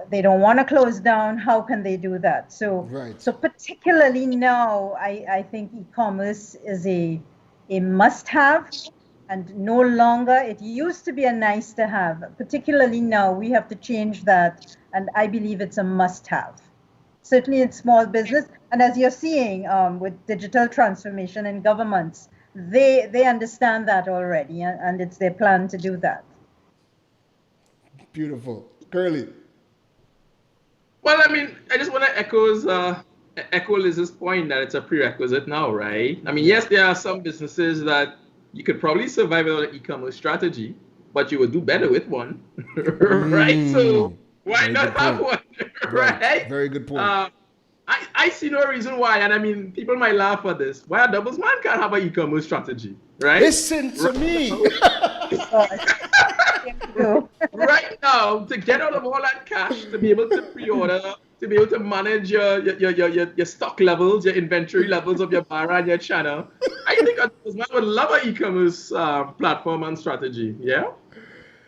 They don't want to close down. How can they do that? So particularly now, I think e-commerce is a must-have, and no longer, it used to be a nice to have. Particularly now, we have to change that, and I believe it's a must-have. Certainly in small business, and as you're seeing with digital transformation in governments, they understand that already, and it's their plan to do that. Beautiful. Kurleigh. Well, I just want to echo Liz's point that it's a prerequisite now, right? Yes, there are some businesses that you could probably survive without an e-commerce strategy, but you would do better with one, right? So why not have one, right? Very good point. I see no reason why, and people might laugh at this. Why a doubles man can't have an e-commerce strategy, right? Listen to me. Right now, to get out of all that cash, to be able to pre-order, to be able to manage your stock levels, your inventory levels of your bar and your channel, I think a doubles man would love an e-commerce platform and strategy. Yeah.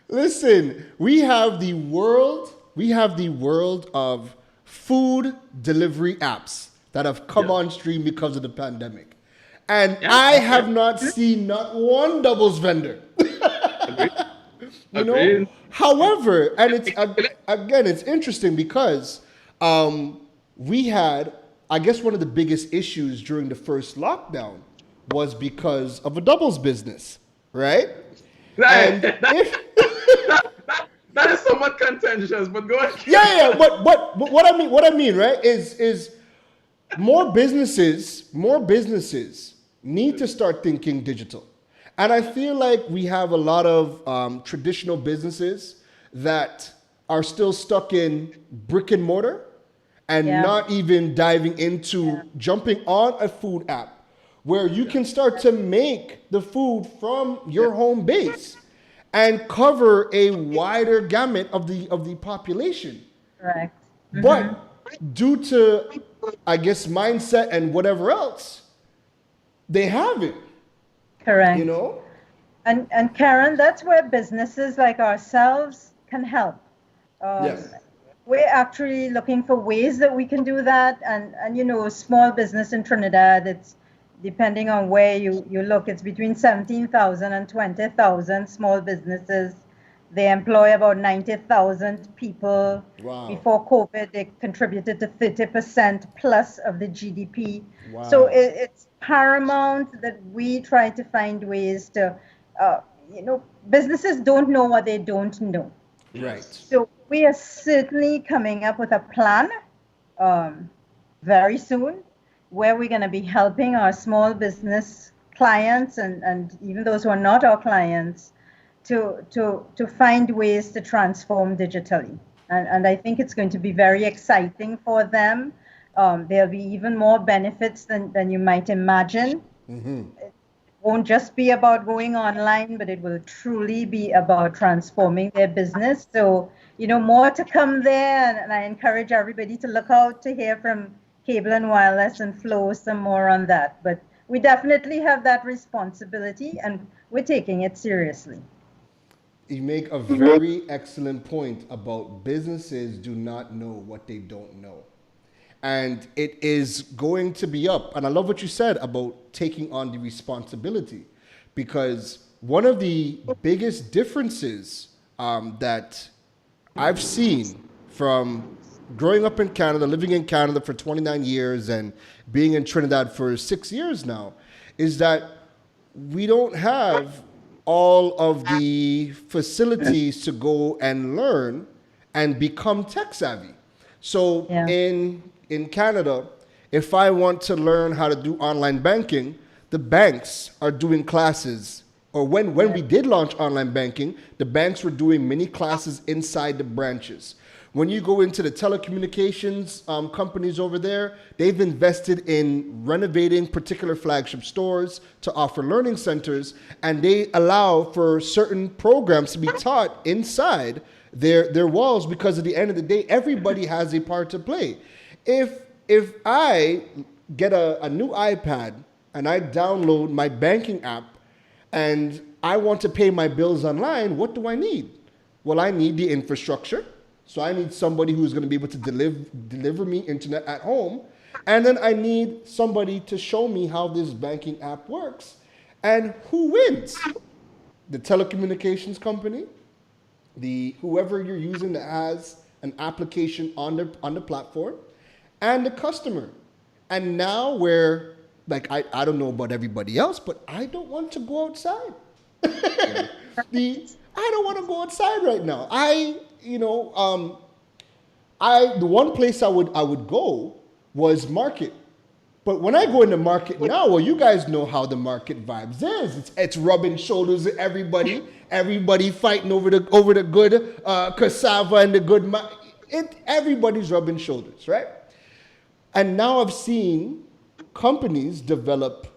Listen, we have the world of food delivery apps that have come on stream because of the pandemic. And I have not seen not one doubles vendor. Agreed. However, and it's interesting because we had, I guess one of the biggest issues during the first lockdown was because of a doubles business, right? That is somewhat contentious, but go ahead. Yeah, but what I mean, right, is more businesses need to start thinking digital. And I feel like we have a lot of traditional businesses that are still stuck in brick and mortar and not even diving into jumping on a food app where you can start to make the food from your home base and cover a wider gamut of the population. Correct. Mm-hmm. But due to, I guess, mindset and whatever else, they haven't. Correct. And Karen, that's where businesses like ourselves can help. Yes. We're actually looking for ways that we can do that. And small business in Trinidad, it's depending on where you look, it's between 17,000 and 20,000 small businesses. They employ about 90,000 people. Wow. Before COVID, they contributed to 30% plus of the GDP. Wow. So it's paramount that we try to find ways to, businesses don't know what they don't know. Right. So we are certainly coming up with a plan very soon where we're going to be helping our small business clients and even those who are not our clients to find ways to transform digitally. And I think it's going to be very exciting for them. There'll be even more benefits than you might imagine. It won't just be about going online, but it will truly be about transforming their business. So, more to come there. And I encourage everybody to look out to hear from Cable and Wireless and Flow some more on that. But we definitely have that responsibility and we're taking it seriously. You make a very excellent point about businesses do not know what they don't know. And it is going to be up. And I love what you said about taking on the responsibility, because one of the biggest differences that I've seen from growing up in Canada, living in Canada for 29 years and being in Trinidad for 6 years now, is that we don't have all of the facilities to go and learn and become tech savvy. So Yeah. in Canada, if I want to learn how to do online banking, the banks are doing classes. Or when we did launch online banking, the banks were doing mini classes inside the branches. When you go into the telecommunications companies over there, they've invested in renovating particular flagship stores to offer learning centers, and they allow for certain programs to be taught inside their walls, because at the end of the day, everybody has a part to play. If I get a new iPad and I download my banking app and I want to pay my bills online, what do I need? Well, I need the infrastructure. So I need somebody who's going to be able to deliver me internet at home. And then I need somebody to show me how this banking app works. And who wins? The telecommunications company, whoever you're using that has an application on the platform, and the customer. And now I don't know about everybody else, but I don't want to go outside. I don't want to go outside right now. The one place I would go was market. But when I go into market now, well, you guys know how the market vibes is. It's rubbing shoulders with everybody fighting over the good cassava and the good. Everybody's rubbing shoulders, right? And now I've seen companies develop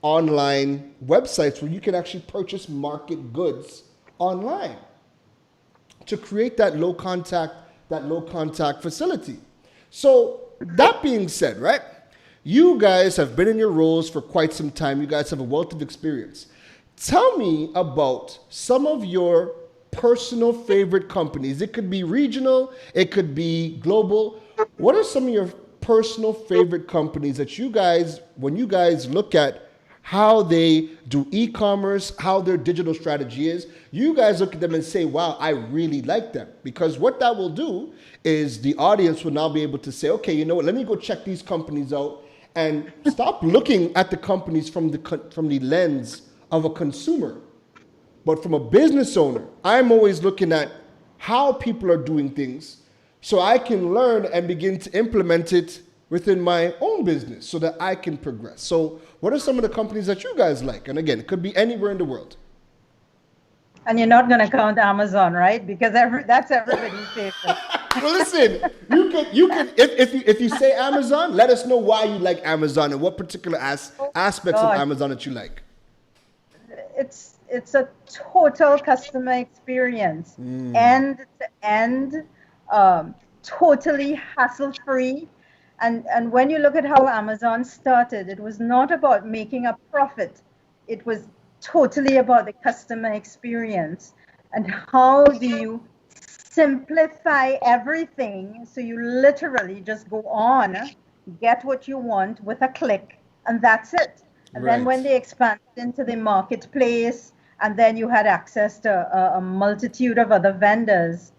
online websites where you can actually purchase market goods online to create that low contact facility. So that being said, right? You guys have been in your roles for quite some time. You guys have a wealth of experience. Tell me about some of your personal favorite companies. It could be regional, it could be global. What are some of your personal favorite companies that you guys, when you guys look at how they do e-commerce, how their digital strategy is, you guys look at them and say, wow, I really like them? Because what that will do is the audience will now be able to say, okay, you know what, let me go check these companies out, and stop looking at the companies from the lens of a consumer, but from a business owner. I'm always looking at how people are doing things so I can learn and begin to implement it within my own business so that I can progress. So what are some of the companies that you guys like? And again, it could be anywhere in the world. And you're not going to count Amazon, right? Because that's everybody's favorite. Well, listen, you can if you say Amazon, let us know why you like Amazon and what particular aspects of Amazon that you like. It's a total customer experience, end to end, totally hassle-free. And when you look at how Amazon started, it was not about making a profit. It was totally about the customer experience. And how do you simplify everything so you literally just go on, get what you want with a click, and that's it. And then when they expanded into the marketplace, and then you had access to a multitude of other vendors,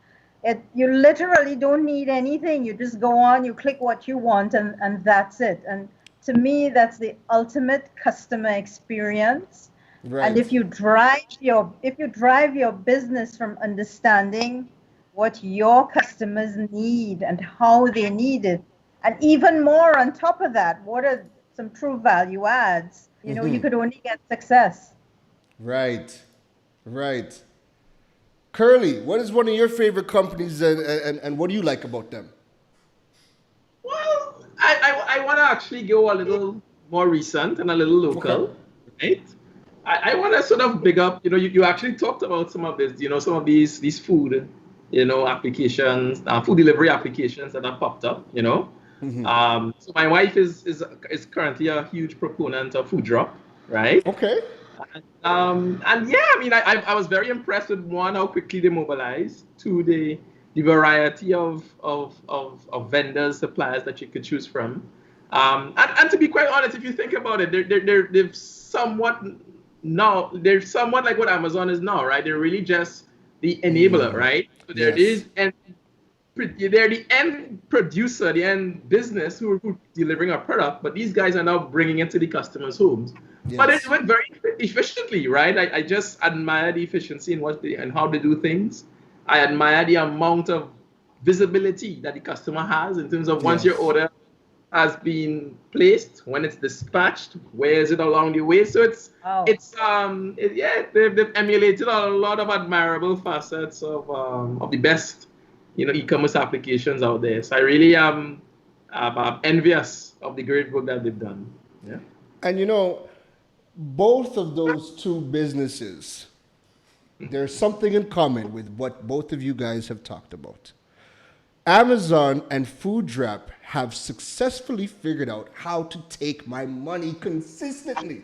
you literally don't need anything. You just go on, you click what you want, and that's it. And to me, that's the ultimate customer experience. Right. And if you drive your business from understanding what your customers need and how they need it. And even more on top of that, what are some true value adds? You could only get success. Right. Right. Kurleigh, what is one of your favorite companies and what do you like about them? Well, I want to actually go a little more recent and a little local, right? I want to sort of big up, you actually talked about some of this, some of these food, applications, food delivery applications that have popped up, So my wife is currently a huge proponent of Food Drop, right? Okay. And yeah, I mean, I was very impressed with one, how quickly they mobilized, two, the variety of vendors, suppliers that you could choose from. And to be quite honest, if you think about it, they're somewhat like what Amazon is now, right? They're really just the enabler, right? So they're the end producer, the end business who are delivering a product, but these guys are now bringing it to the customers' homes. Yes. But it went very efficiently, right? I just admire the efficiency in how they do things. I admire the amount of visibility that the customer has in terms of once your order has been placed, when it's dispatched, where is it along the way? So they've emulated a lot of admirable facets of the best, e-commerce applications out there. So I really am envious of the great work that they've done. Yeah. And both of those two businesses, there's something in common with what both of you guys have talked about. Amazon and Food Drop have successfully figured out how to take my money consistently.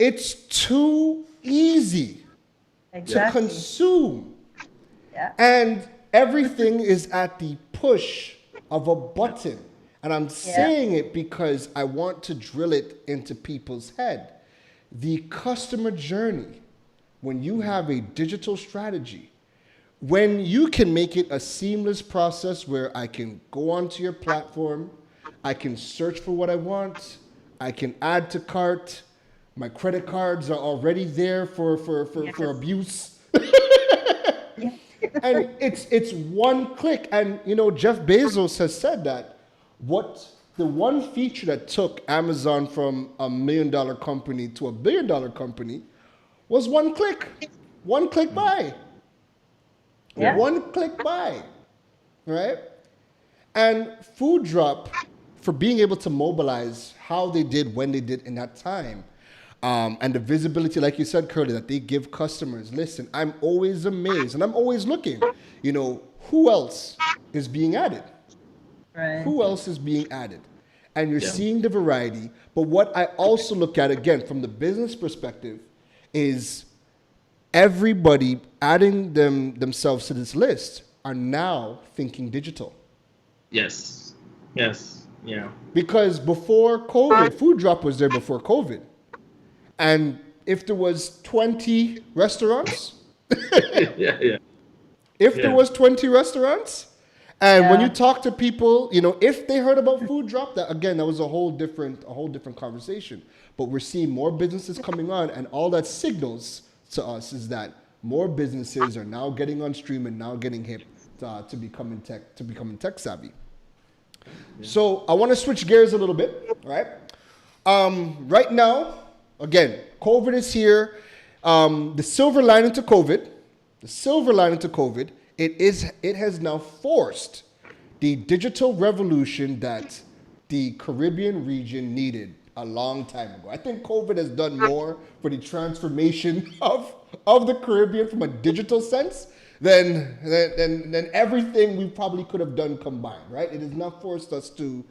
It's too easy to consume. Yeah. And everything is at the push of a button. And I'm saying it because I want to drill it into people's head. The customer journey, when you have a digital strategy, when you can make it a seamless process where I can go onto your platform, I can search for what I want, I can add to cart, my credit cards are already there for abuse. And it's one click. And Jeff Bezos has said that the one feature that took Amazon from $1 million company to $1 billion company was one click. One click buy. Yeah. One click buy. Right? And Food Drop, for being able to mobilize how they did, when they did in that time, and the visibility, like you said, Kurleigh, that they give customers. Listen, I'm always amazed, and I'm always looking, who else is being added? Right. Who else is being added? And you're seeing the variety. But what I also look at, again, from the business perspective, is everybody adding themselves to this list are now thinking digital. Yes. Yeah. Because before COVID, Food Drop was there before COVID. And if there was 20 restaurants, there was 20 restaurants, and when you talk to people, if they heard about Food Drop, that was a whole different conversation. But we're seeing more businesses coming on, and all that signals to us is that more businesses are now getting on stream and now getting hip to becoming tech savvy. Yeah. So I want to switch gears a little bit, right? Right now, again, COVID is here. The silver lining to COVID, it has now forced the digital revolution that the Caribbean region needed a long time ago. I think COVID has done more for the transformation of the Caribbean from a digital sense than everything we probably could have done combined, right? It has not forced us to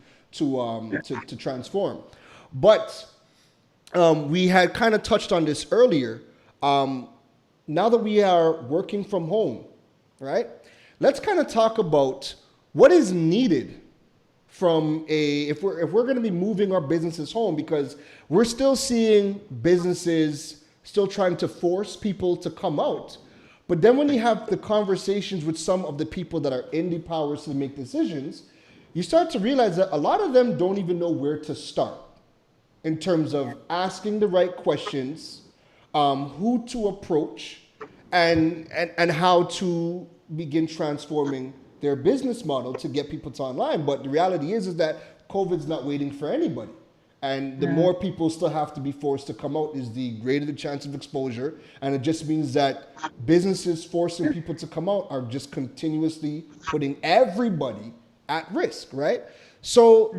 transform. But we had kind of touched on this earlier. Now that we are working from home, right? Let's kind of talk about what is needed from if we're going to be moving our businesses home, because we're still seeing businesses still trying to force people to come out. But then when you have the conversations with some of the people that are in the powers to make decisions, you start to realize that a lot of them don't even know where to start in terms of asking the right questions, who to approach, and how to begin transforming their business model to get people to online. But the reality is that COVID's not waiting for anybody. And the more people still have to be forced to come out is the greater the chance of exposure. And it just means that businesses forcing people to come out are just continuously putting everybody at risk, right? So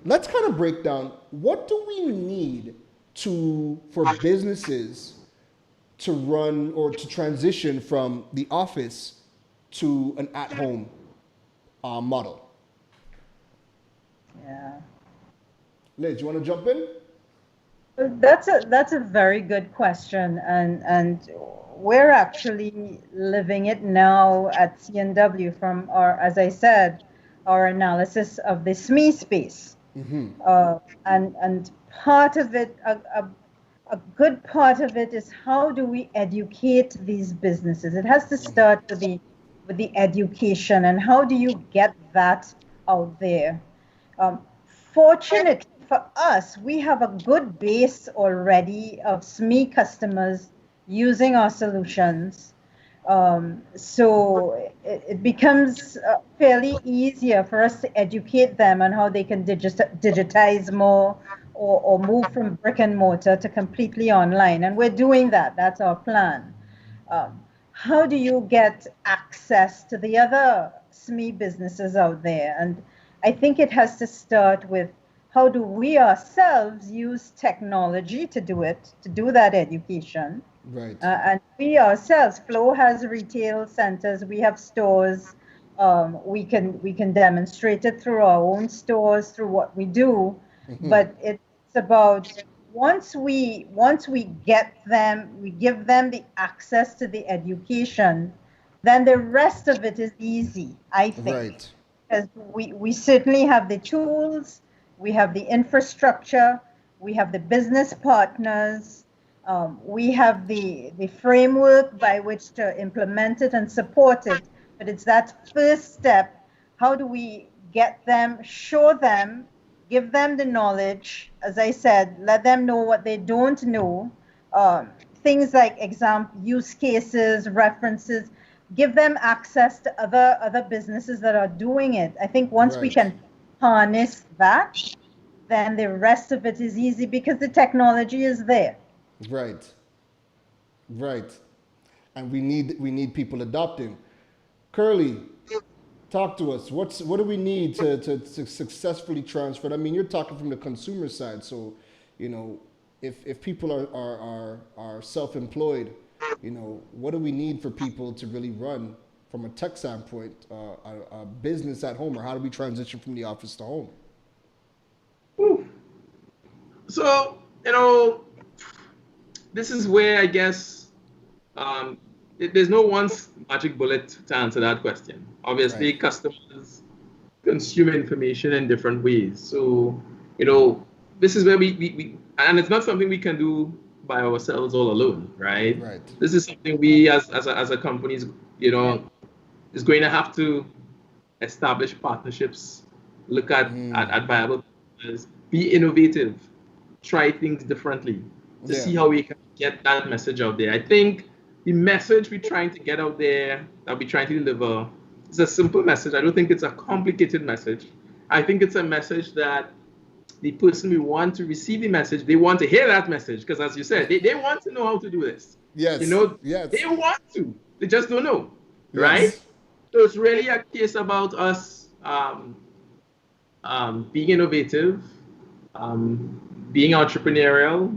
let's kind of break down, what do we need for businesses to run or to transition from the office to an at-home model? Yeah. Liz, you want to jump in? That's a very good question, and we're actually living it now at CNW from our, as I said, our analysis of the SME space, and part of it, a good part of it is how do we educate these businesses? It has to start with the education, and how do you get that out there? Fortunately for us, we have a good base already of SME customers using our solutions. So it becomes fairly easier for us to educate them on how they can digitize more or move from brick and mortar to completely online. And we're doing that. That's our plan. How do you get access to the other SME businesses out there? And I think it has to start with, how do we ourselves use technology to do it, to do that education? Right. And we ourselves, Flow has retail centers, we have stores. We can demonstrate it through our own stores, through what we do. But it's about, once we get them, we give them the access to the education, then the rest of it is easy, I think. Right. Because we certainly have the tools, we have the infrastructure, we have the business partners, we have the framework by which to implement it and support it. But it's that first step. How do we get them, show them, give them the knowledge, as I said, let them know what they don't know, things like use cases, references, give them access to other businesses that are doing it. I think once we can harness that, then the rest of it is easy because the technology is there. Right. And we need people adopting. Kurleigh, talk to us. What do we need to successfully transfer? I mean, you're talking from the consumer side, so if people are self-employed, what do we need for people to really run from a tech standpoint a business at home, or how do we transition from the office to home? So this is where I guess there's no one magic bullet to answer that question. Obviously, customers consume information in different ways. So, this is where we and it's not something we can do by ourselves all alone, right? Right. This is something we as a company is going to have to establish partnerships, look at viable partners, be innovative, try things differently to see how we can get that message out there. I think the message we're trying to get out there, that we're trying to deliver, is a simple message. I don't think it's a complicated message. I think it's a message that the person we want to receive the message, they want to hear that message, because as you said, they want to know how to do this. Yes. Yes. They want to. They just don't know, right? So it's really a case about us being innovative, being entrepreneurial,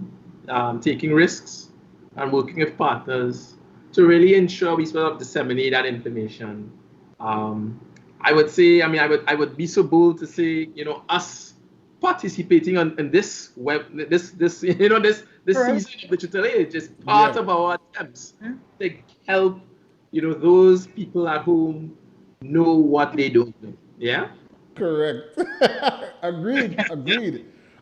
taking risks, and working with partners to really ensure we sort of disseminate that information. I would say, I would be so bold to say, us participating in this this season of digital age is part of our attempts to help, those people at home know what they don't know. Yeah. Correct. Agreed. Yeah.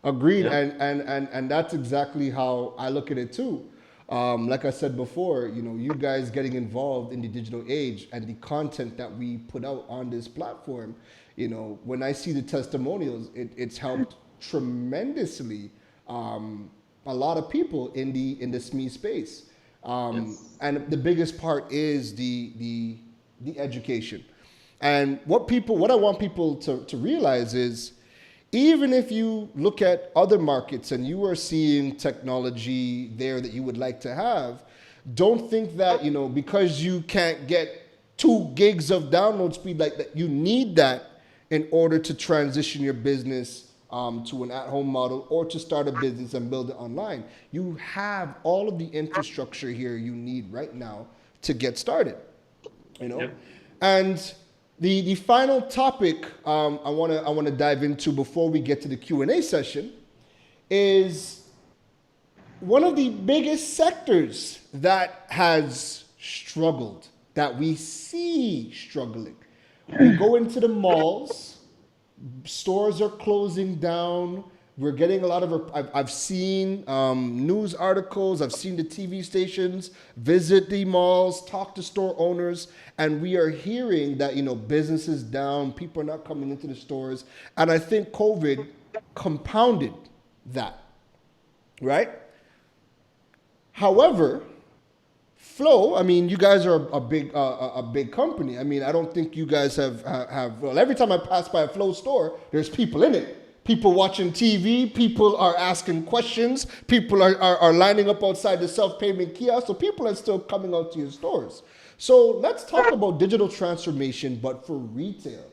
And that's exactly how I look at it too. Like I said before, you guys getting involved in the digital age and the content that we put out on this platform, when I see the testimonials, it's helped tremendously a lot of people in the SME space. Yes. And the biggest part is the education. And what I want people to realize is, even if you look at other markets and you are seeing technology there that you would like to have, don't think that, because you can't get 2 gigs of download speed like that, you need that in order to transition your business to an at-home model or to start a business and build it online. You have all of the infrastructure here you need right now to get started. Yep. And the final topic I want to dive into before we get to the Q&A session is one of the biggest sectors that has struggled, that we see struggling. We go into the malls, stores are closing down. We're getting a lot of, I've seen news articles, I've seen the TV stations visit the malls, talk to store owners, and we are hearing that, business is down, people are not coming into the stores. And I think COVID compounded that, right? However, Flow, I mean, you guys are a big company. I mean, I don't think you guys have well, every time I pass by a Flow store, there's people in it. People watching TV, people are asking questions, people are lining up outside the self-payment kiosk, so people are still coming out to your stores. So let's talk about digital transformation, but for retail.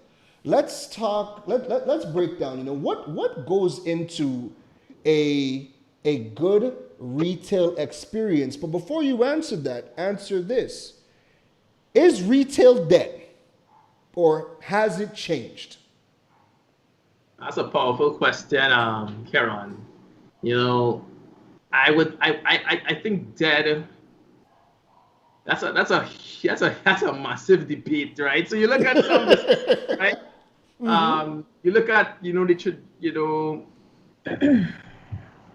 Let's break down, what goes into a good retail experience. But before you answer that, answer this. Is retail dead or has it changed? That's a powerful question, Karen. I think dead. That's a massive debate, right? So you look at some, right? Mm-hmm. You look at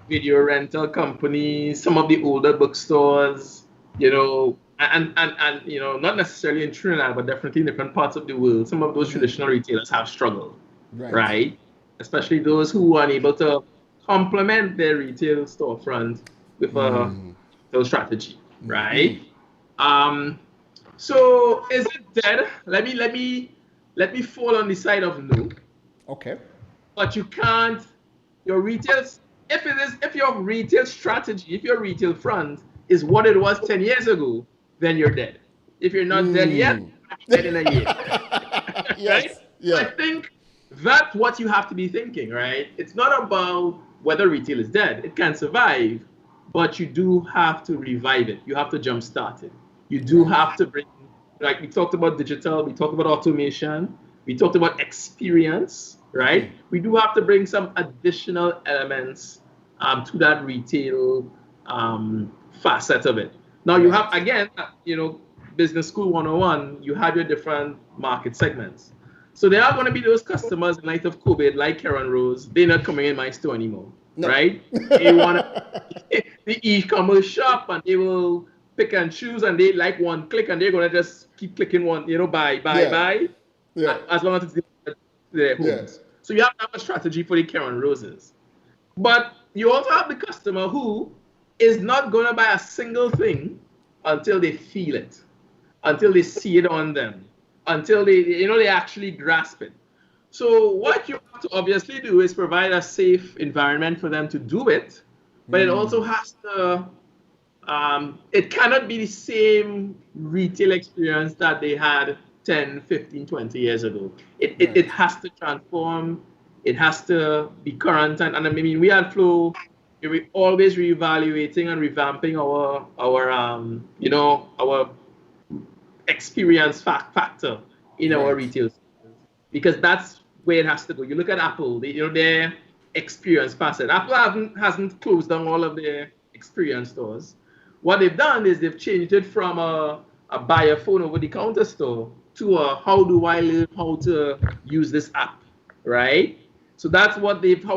video rental companies, some of the older bookstores, and not necessarily in Trinidad, but definitely in different parts of the world. Some of those traditional retailers have struggled, right? Especially those who are unable to complement their retail storefront with a retail strategy, right? So is it dead? Let me fall on the side of no. Okay. But you can't. Your retail, if your retail strategy, if your retail front is what it was 10 years ago, then you're dead. If you're not dead yet, you're dead in a year. Yes. Right? Yeah. I think that's what you have to be thinking, right? It's not about whether retail is dead. It can survive, but you do have to revive it. You have to jumpstart it. You do have to bring, like we talked about digital, we talked about automation, we talked about experience, right? We do have to bring some additional elements to that retail facet of it. Now you have, again, Business School 101, you have your different market segments. So there are going to be those customers in light of COVID, like Karen Rose, they're not coming in my store anymore, right? They want the e-commerce shop, and they will pick and choose, and they like one click, and they're going to just keep clicking one, buy, as long as it's their homes. Yeah. So you have to have a strategy for the Karen Roses. But you also have the customer who is not going to buy a single thing until they feel it, until they see it on them, until they actually grasp it. So what you have to obviously do is provide a safe environment for them to do it, but it also has to, it cannot be the same retail experience that they had 10, 15, 20 years ago. It has to transform. It has to be current. And I mean, we at Flow, we're always reevaluating and revamping our experience factor in our retail stores, because that's where it has to go. You look at Apple, their experience facet. Apple hasn't closed down all of their experience stores. What they've done is they've changed it from a buy a phone over the counter store to a how do I learn how to use this app, right? So that's how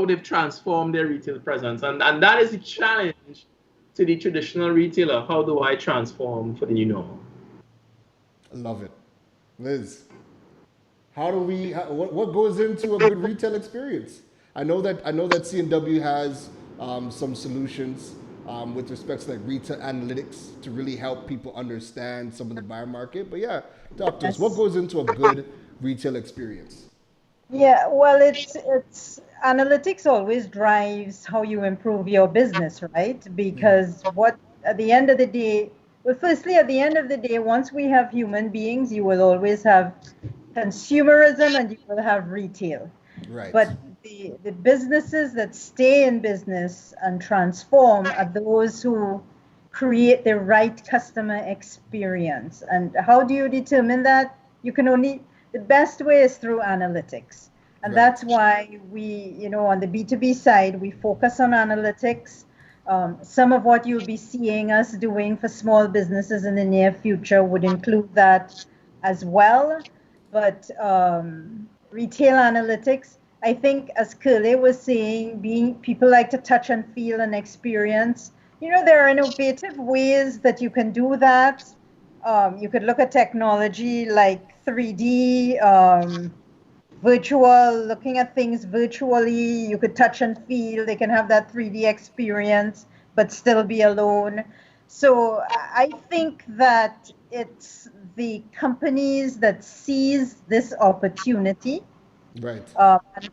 they've transformed their retail presence. And that is the challenge to the traditional retailer. How do I transform for the new normal? I love it. Liz, what goes into a good retail experience? I know that C&W has some solutions. with respect to like retail analytics to really help people understand some of the buyer market. But yeah, doctors, what goes into a good retail experience? Yeah, well, it's analytics always drives how you improve your business, right? Because what at the end of the day, well, firstly, at the end of the day, once we have human beings, you will always have consumerism and you will have retail. Right. But the businesses that stay in business and transform are those who create the right customer experience. And how do you determine that? You can only, the best way is through analytics. And Right. that's why we, on the B2B side, we focus on analytics. Some of what you'll be seeing us doing for small businesses in the near future would include that as well. But retail analytics, I think, as Kurleigh was saying, people like to touch and feel and experience. There are innovative ways that you can do that. You could look at technology like 3D, virtual, looking at things virtually. You could touch and feel. They can have that 3D experience, but still be alone. So I think that it's the companies that seize this opportunity Right.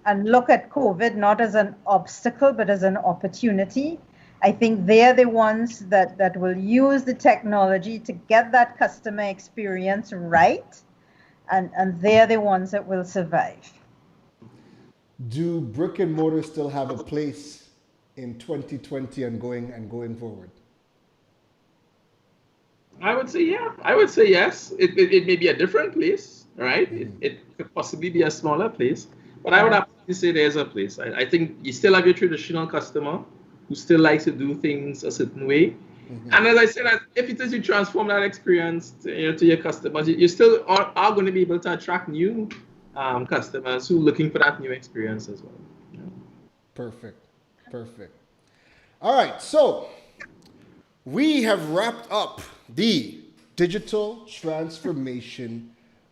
and look at COVID not as an obstacle, but as an opportunity. I think they're the ones that will use the technology to get that customer experience right, and they're the ones that will survive. Do brick and mortar still have a place in 2020 and going forward? I would say yeah. I would say yes. It may be a different place, right? It could possibly be a smaller place, but I would absolutely say there's a place. I think you still have your traditional customer who still likes to do things a certain way. And as I said, if it is you transform that experience to your customers, you still are going to be able to attract new customers who are looking for that new experience as well. Yeah. Perfect. All right, so we have wrapped up the digital transformation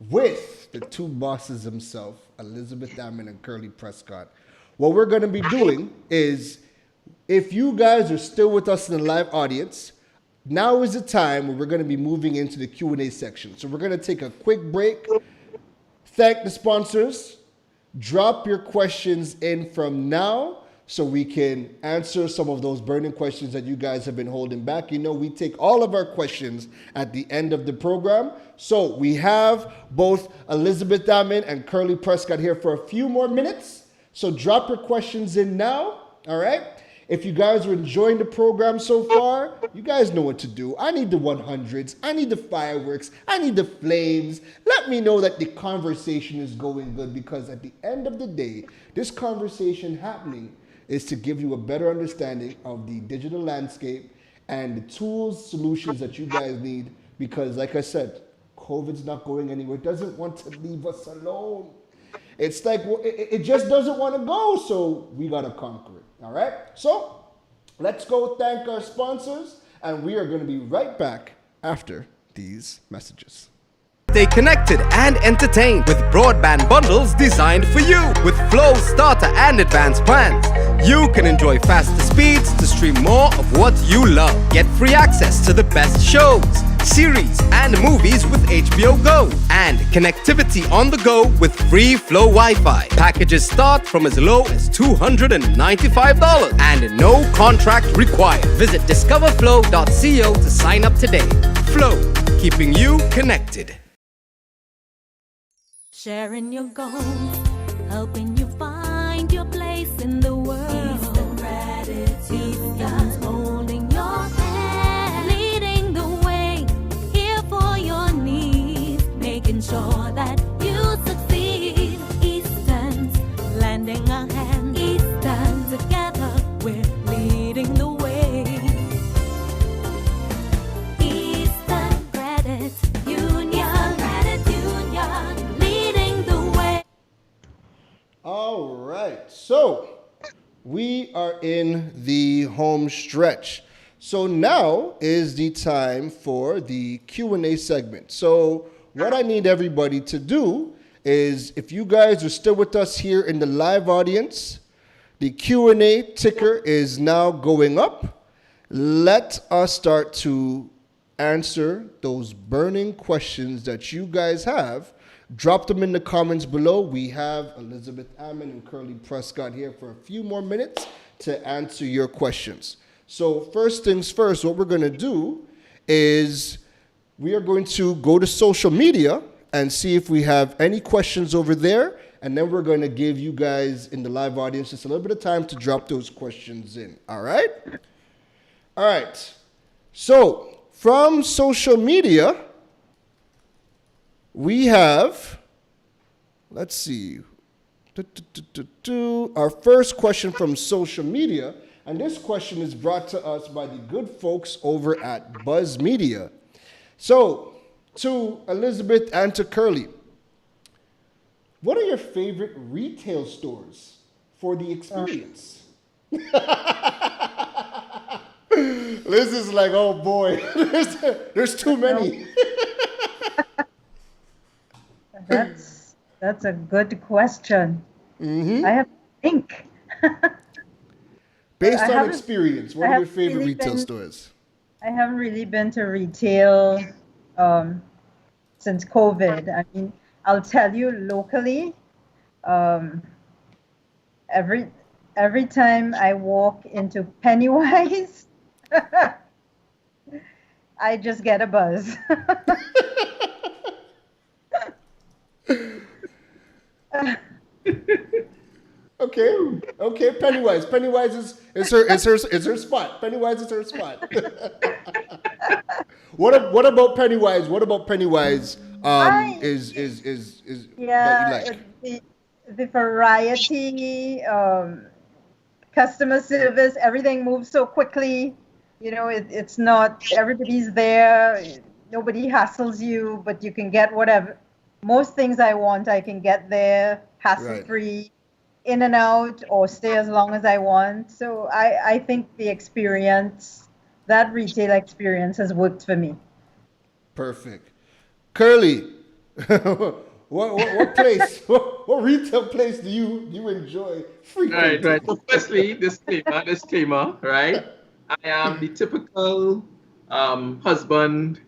with the two bosses themselves, Elizabeth Ammon and Kurleigh Prescon. What we're going to be doing is, if you guys are still with us in the live audience, now is the time where we're going to be moving into the Q&A section. So we're going to take a quick break, thank the sponsors, drop your questions in from now so we can answer some of those burning questions that you guys have been holding back. We take all of our questions at the end of the program. So we have both Elizabeth Ammon and Kurleigh Prescon here for a few more minutes. So drop your questions in now, all right? If you guys are enjoying the program so far, you guys know what to do. I need the 100s. I need the fireworks. I need the flames. Let me know that the conversation is going good, because at the end of the day, this conversation happening is to give you a better understanding of the digital landscape and the tools, solutions that you guys need, because like I said, COVID's not going anywhere. It doesn't want to leave us alone. It's like, it just doesn't want to go, so we got to conquer it. All right, so let's go thank our sponsors, and we are going to be right back after these messages. Stay connected and entertained with broadband bundles designed for you. With Flow starter and advanced plans, you can enjoy faster speeds to stream more of what you love. Get free access to the best shows, series, and movies with HBO Go, and connectivity on the go with free Flow Wi-Fi. Packages start from as low as $295 and no contract required. Visit discoverflow.co to sign up today. Flow, keeping you connected. Sharing your goals, helping you find your place in the world. Instant gratitude, holding your hand, leading the way, here for your needs, making sure that you succeed. Eastern's lending a hand, Eastern together, we're leading the way. Eastern Credit Union, leading the way. All right, so we are in the home stretch. So now is the time for the Q&A segment. So what I need everybody to do is, if you guys are still with us here in the live audience, the Q&A ticker is now going up. let us start to answer those burning questions that you guys have. Drop them in the comments below. We have Elizabeth Ammon and Kurleigh Prescon here for a few more minutes to answer your questions. So first things first, what we're going to do is we are going to go to social media and see if we have any questions over there. And then we're going to give you guys in the live audience just a little bit of time to drop those questions in. All right? All right. So from social media, we have, let's see, our first question from social media. And this question is brought to us by the good folks over at Buzz Media. So, to Elizabeth and to Kurleigh, what are your favorite retail stores for the experience? Liz is like, oh boy, there's too many. That's a good question. Mm-hmm. I have to think. Based on experience, what are your favorite really retail stores? I haven't really been to retail since COVID. I mean, I'll tell you locally, every time I walk into Pennywise, I just get a buzz. Okay. Pennywise is her spot. Pennywise is her spot. What about Pennywise? What about Pennywise? Is that you like? The variety, customer service, everything moves so quickly. You know, it's not everybody's there. Nobody hassles you, but you can get whatever. Most things I want, I can get there, hassle-free, in and out, or stay as long as I want. So I think the experience, that retail experience has worked for me. Perfect. Kurleigh, what place, what retail place do you enjoy frequently? Right. So firstly, disclaimer, right? I am the typical husband,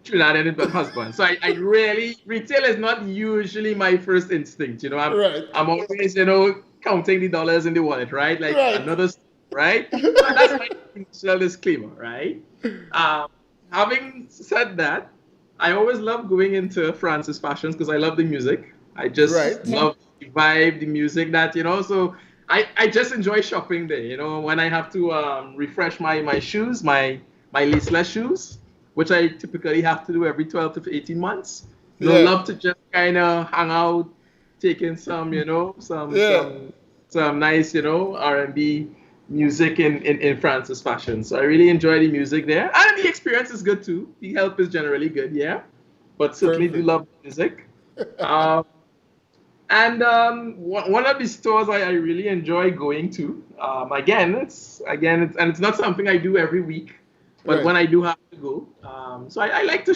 Trinidadian but husband. So I really, retail is not usually my first instinct, you know. I'm always, counting the dollars in the wallet, right? Like another, right? So that's my initial disclaimer, right? Having said that, I always love going into Francis Fashions because I love the music. I just love the vibe, the music that, so I just enjoy shopping there, when I have to refresh my shoes, my laceless shoes, which I typically have to do every 12 to 18 months. Love to just kind of hang out, taking some, some nice, R&B music in Francis Fashion. So I really enjoy the music there. And the experience is good too. The help is generally good, but certainly do love the music. And one of the stores I really enjoy going to, it's not something I do every week, but when I do have to go, so I like to,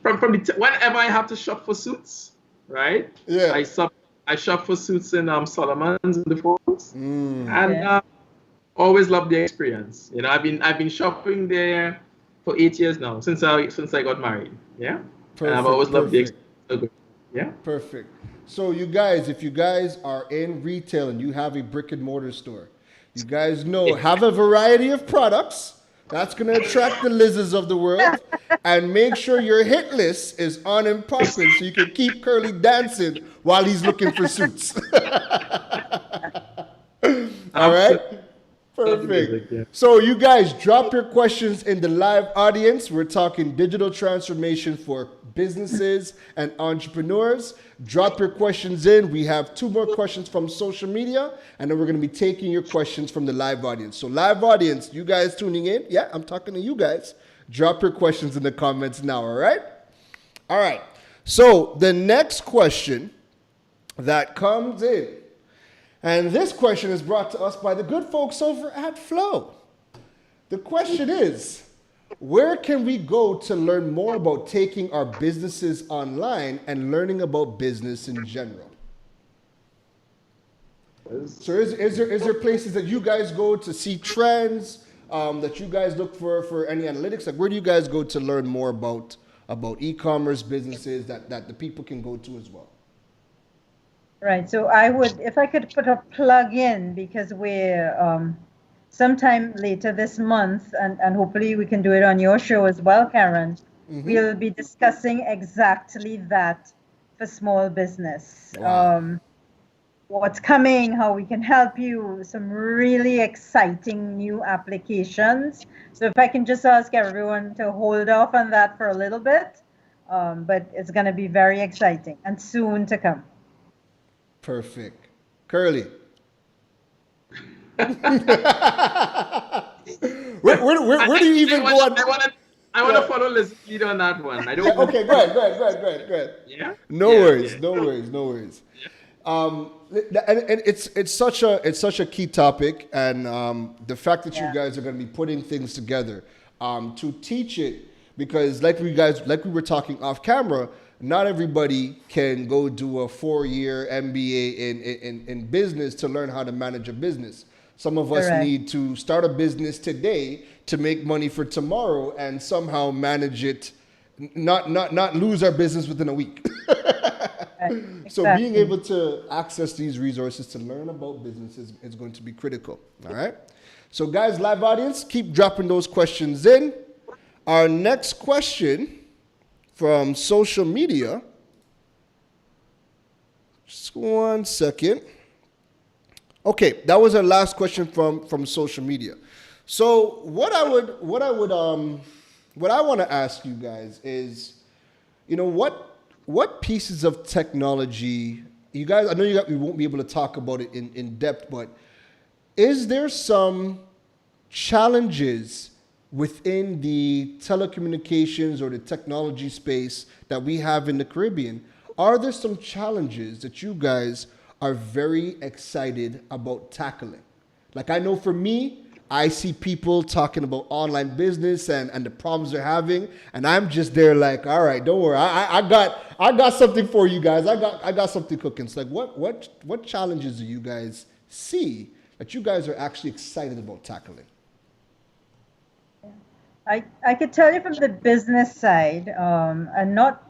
whenever I have to shop for suits, right? Yeah. I shop for suits in Solomon's in the Falls, and always love the experience. I've been shopping there for 8 years now since I got married. Yeah. And I've always loved the experience. Yeah. Perfect. So you guys, if you guys are in retail and you have a brick and mortar store, you guys have a variety of products. That's going to attract the Lizards of the world. And make sure your hit list is on and popping so you can keep Kurleigh dancing while he's looking for suits. All right? Perfect. So you guys, drop your questions in the live audience. We're talking digital transformation for businesses and entrepreneurs. Drop your questions in. We have 2 more questions from social media, and then we're going to be taking your questions from the live audience. So live audience, you guys tuning in, I'm talking to you guys. Drop your questions in the comments now, all right? All right. So the next question that comes in, and this question is brought to us by the good folks over at Flow. The question is, where can we go to learn more about taking our businesses online and learning about business in general? So is there places that you guys go to see trends, that you guys look for any analytics? Like, where do you guys go to learn more about e-commerce businesses that the people can go to as well? Right. So I would, if I could put a plug in, because we're sometime later this month, and hopefully we can do it on your show as well, Karen. We'll be discussing exactly that for small business. Wow. What's coming, how we can help you, some really exciting new applications. So if I can just ask everyone to hold off on that for a little bit, but it's going to be very exciting and soon to come. Perfect. Kurleigh. Where do you even go on? I want to follow Liz's lead on that one. I don't. Okay, go ahead. Yeah. No worries. And it's such a key topic, and the fact that you guys are going to be putting things together to teach it, because like we were talking off camera, not everybody can go do a 4-year MBA in business to learn how to manage a business. Some of us need to start a business today to make money for tomorrow and somehow manage it, not lose our business within a week. Exactly. So being able to access these resources to learn about businesses is going to be critical. All right. So guys, live audience, keep dropping those questions in. Our next question from social media. Just 1 second. Okay, that was our last question from social media. So what I want to ask you guys is, what pieces of technology you guys? I know we won't be able to talk about it in depth, but is there some challenges within the telecommunications or the technology space that we have in the Caribbean? Are there some challenges that you guys are very excited about tackling? Like, I know for me, I see people talking about online business and the problems they're having, and I'm just there like, all right, don't worry, I got something for you guys. I got something cooking. So like, what challenges do you guys see that you guys are actually excited about tackling? I could tell you from the business side, and not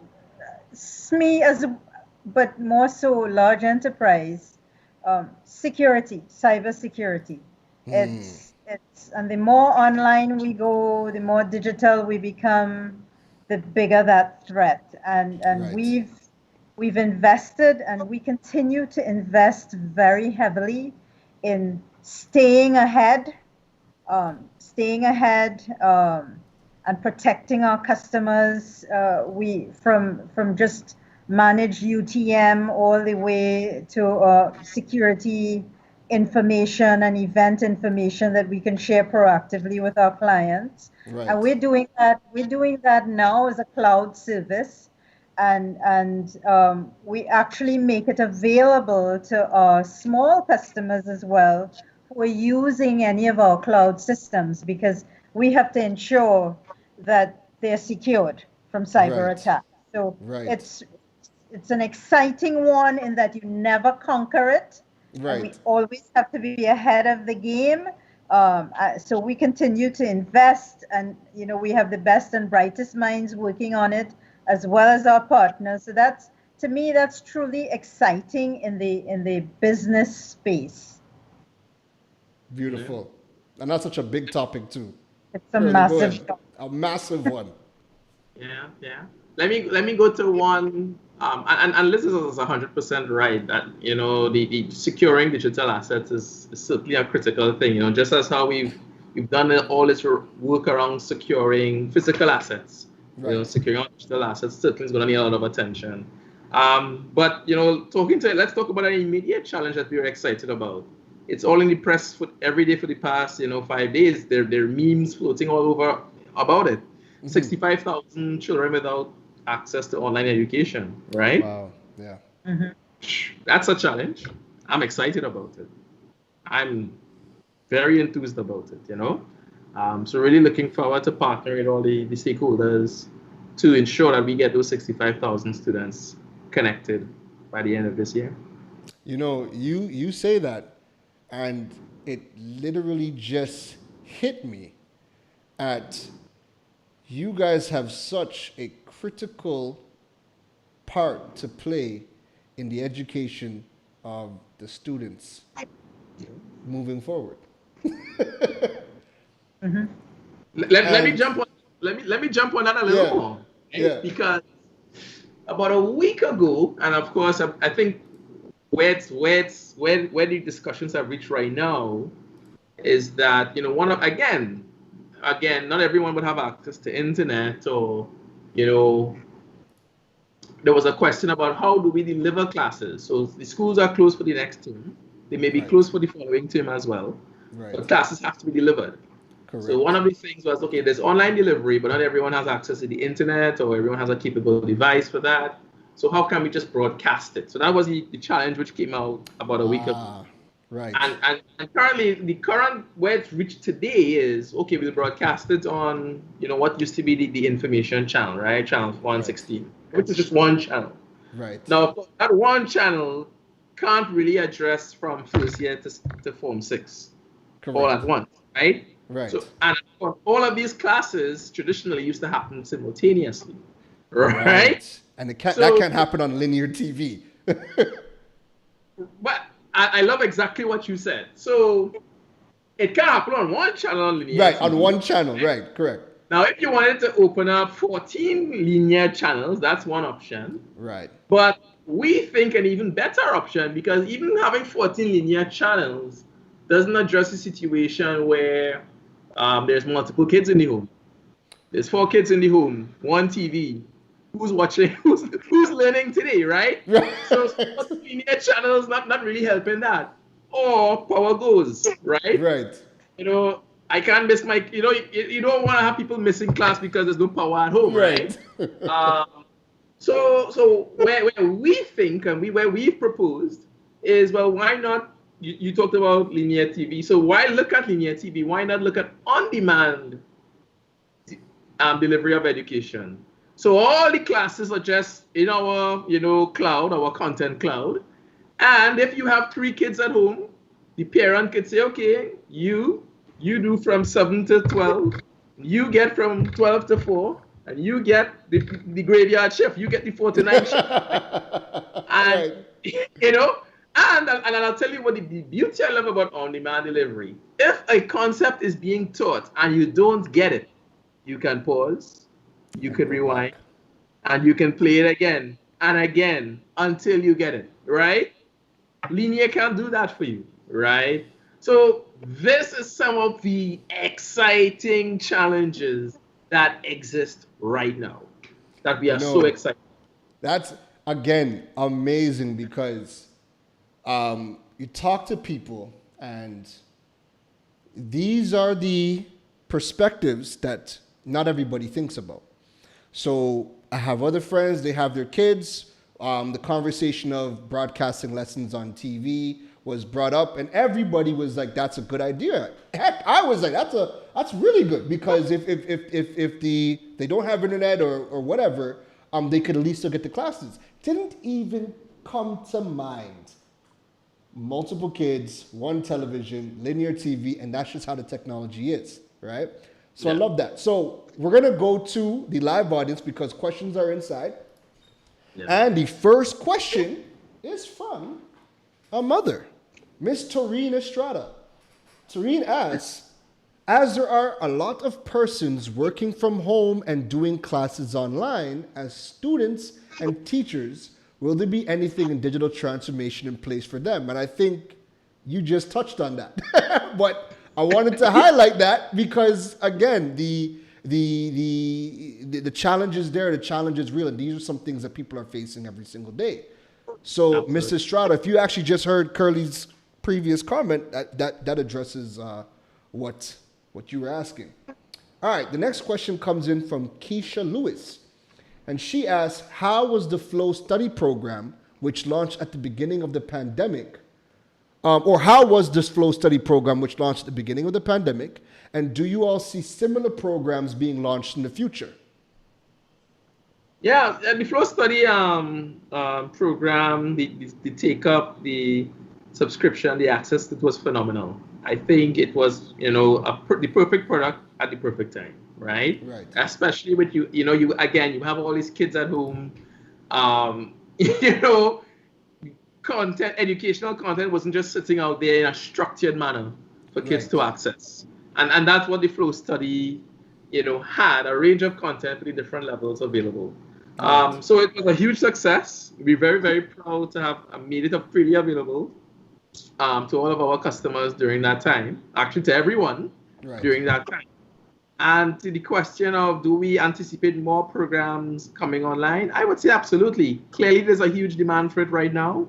SME but more so large enterprise, security, cyber security. It's and the more online we go, the more digital we become, the bigger that threat. And Right. we've invested, and we continue to invest very heavily in staying ahead, and protecting our customers. We from just manage UTM all the way to security information and event information that we can share proactively with our clients. Right. And we're doing that now as a cloud service, and we actually make it available to our small customers as well who are using any of our cloud systems, because we have to ensure that they're secured from cyber Right. attack. So Right. it's an exciting one in that you never conquer it. And we Right. always have to be ahead of the game. So we continue to invest, and we have the best and brightest minds working on it, as well as our partners. So to me, that's truly exciting in the business space. Beautiful. And that's such a big topic too. It's a Really, go massive ahead. job. A massive one. Yeah. Let me go to one. And Liz is 100% right that the securing digital assets is certainly a critical thing. Just as how we've done all this work around securing physical assets. Right. Securing our digital assets certainly is going to need a lot of attention. But let's talk about an immediate challenge that we're excited about. It's all in the press every day for the past 5 days. There are memes floating all over about it. 65,000 children without access to online education, right? Wow. Yeah. That's a challenge. I'm excited about it. I'm very enthused about it, So really looking forward to partnering with all the stakeholders to ensure that we get those 65,000 students connected by the end of this year. You say that, and it literally just hit me at you guys have such a critical part to play in the education of the students moving forward. Let me jump on. Let me jump on that a little more, right? Yeah. Because about a week ago, and of course, I think where the discussions have reached right now is that one of again, not everyone would have access to internet, or there was a question about how do we deliver classes. So the schools are closed for the next term. They may be closed for the following term as well. Right. But classes have to be delivered. Correct. So one of the things was, okay, there's online delivery, but not everyone has access to the internet, or everyone has a capable device for that. So how can we just broadcast it? So that was the challenge which came out about a week ago. Right. And currently, the current where it's reached today is, okay, we'll broadcast it on, what used to be the information channel, right? Channel 116, which is just one channel. Right. Now, that one channel can't really address from first year to Form 6 all at once, right? Right. So, and all of these classes traditionally used to happen simultaneously, right? And that can't happen on linear TV. But I love exactly what you said. So it can happen on one channel on linear Right, TV, on one channel, right, correct. Now, if you wanted to open up 14 linear channels, that's one option. Right. But we think an even better option, because even having 14 linear channels doesn't address the situation where there's multiple kids in the home. There's 4 kids in the home, 1 TV. Who's watching? Who's learning today, right? So 14 linear channels not really helping that. Or power goes, right? Right. I can't miss my. You don't want to have people missing class because there's no power at home, right? So where we think and where we've proposed is, well, why not? You talked about linear TV. So why look at linear TV? Why not look at on-demand delivery of education? So all the classes are just in our, cloud, our content cloud. And if you have 3 kids at home, the parent could say, okay, you do from 7 to 12, you get from 12 to 4, and you get the graveyard shift, you get the 4 to 9 shift. And, and I'll tell you what the beauty I love about on-demand delivery. If a concept is being taught and you don't get it, you can pause, you can rewind, and you can play it again and again until you get it, right? Linear can't do that for you, right? So this is some of the exciting challenges that exist right now that we are so excited. That's, again, amazing, because you talk to people and these are the perspectives that not everybody thinks about. So I have other friends, they have their kids. The conversation of broadcasting lessons on TV was brought up, and everybody was like, that's a good idea. Heck, I was like, that's really good, because if they don't have internet or whatever, they could at least still get the classes. Didn't even come to mind. Multiple kids, one television, linear TV, and that's just how the technology is, right? So I love that. So we're going to go to the live audience because questions are inside. Yeah. And the first question is from a mother, Miss Taurine Estrada. Taurine asks, as there are a lot of persons working from home and doing classes online, as students and teachers, will there be anything in digital transformation in place for them? And I think you just touched on that. But I wanted to highlight that because, again, the challenge is there, the challenge is real, and these are some things that people are facing every single day. So, Mr. Estrada, if you actually just heard Kurleigh's previous comment, that addresses what you were asking. All right, the next question comes in from Keisha Lewis, and she asks, how was the Flow Study Program, which launched at the beginning of the pandemic, or how was this Flow Study Program, which launched at the beginning of the pandemic, and do you all see similar programs being launched in the future? Yeah, the Flow Study program, the take up, the subscription, the access, it was phenomenal. I think it was, the perfect product at the perfect time, right? Right. Especially with you again, you have all these kids at home. You know, educational content wasn't just sitting out there in a structured manner for kids Right. to access. And that's what the flow study, had a range of content for the different levels available. Right. So it was a huge success. We're very, very proud to have made it freely available to all of our customers during that time, actually to everyone Right. during that time. And to the question of do we anticipate more programs coming online, I would say absolutely. Clearly, there's a huge demand for it right now.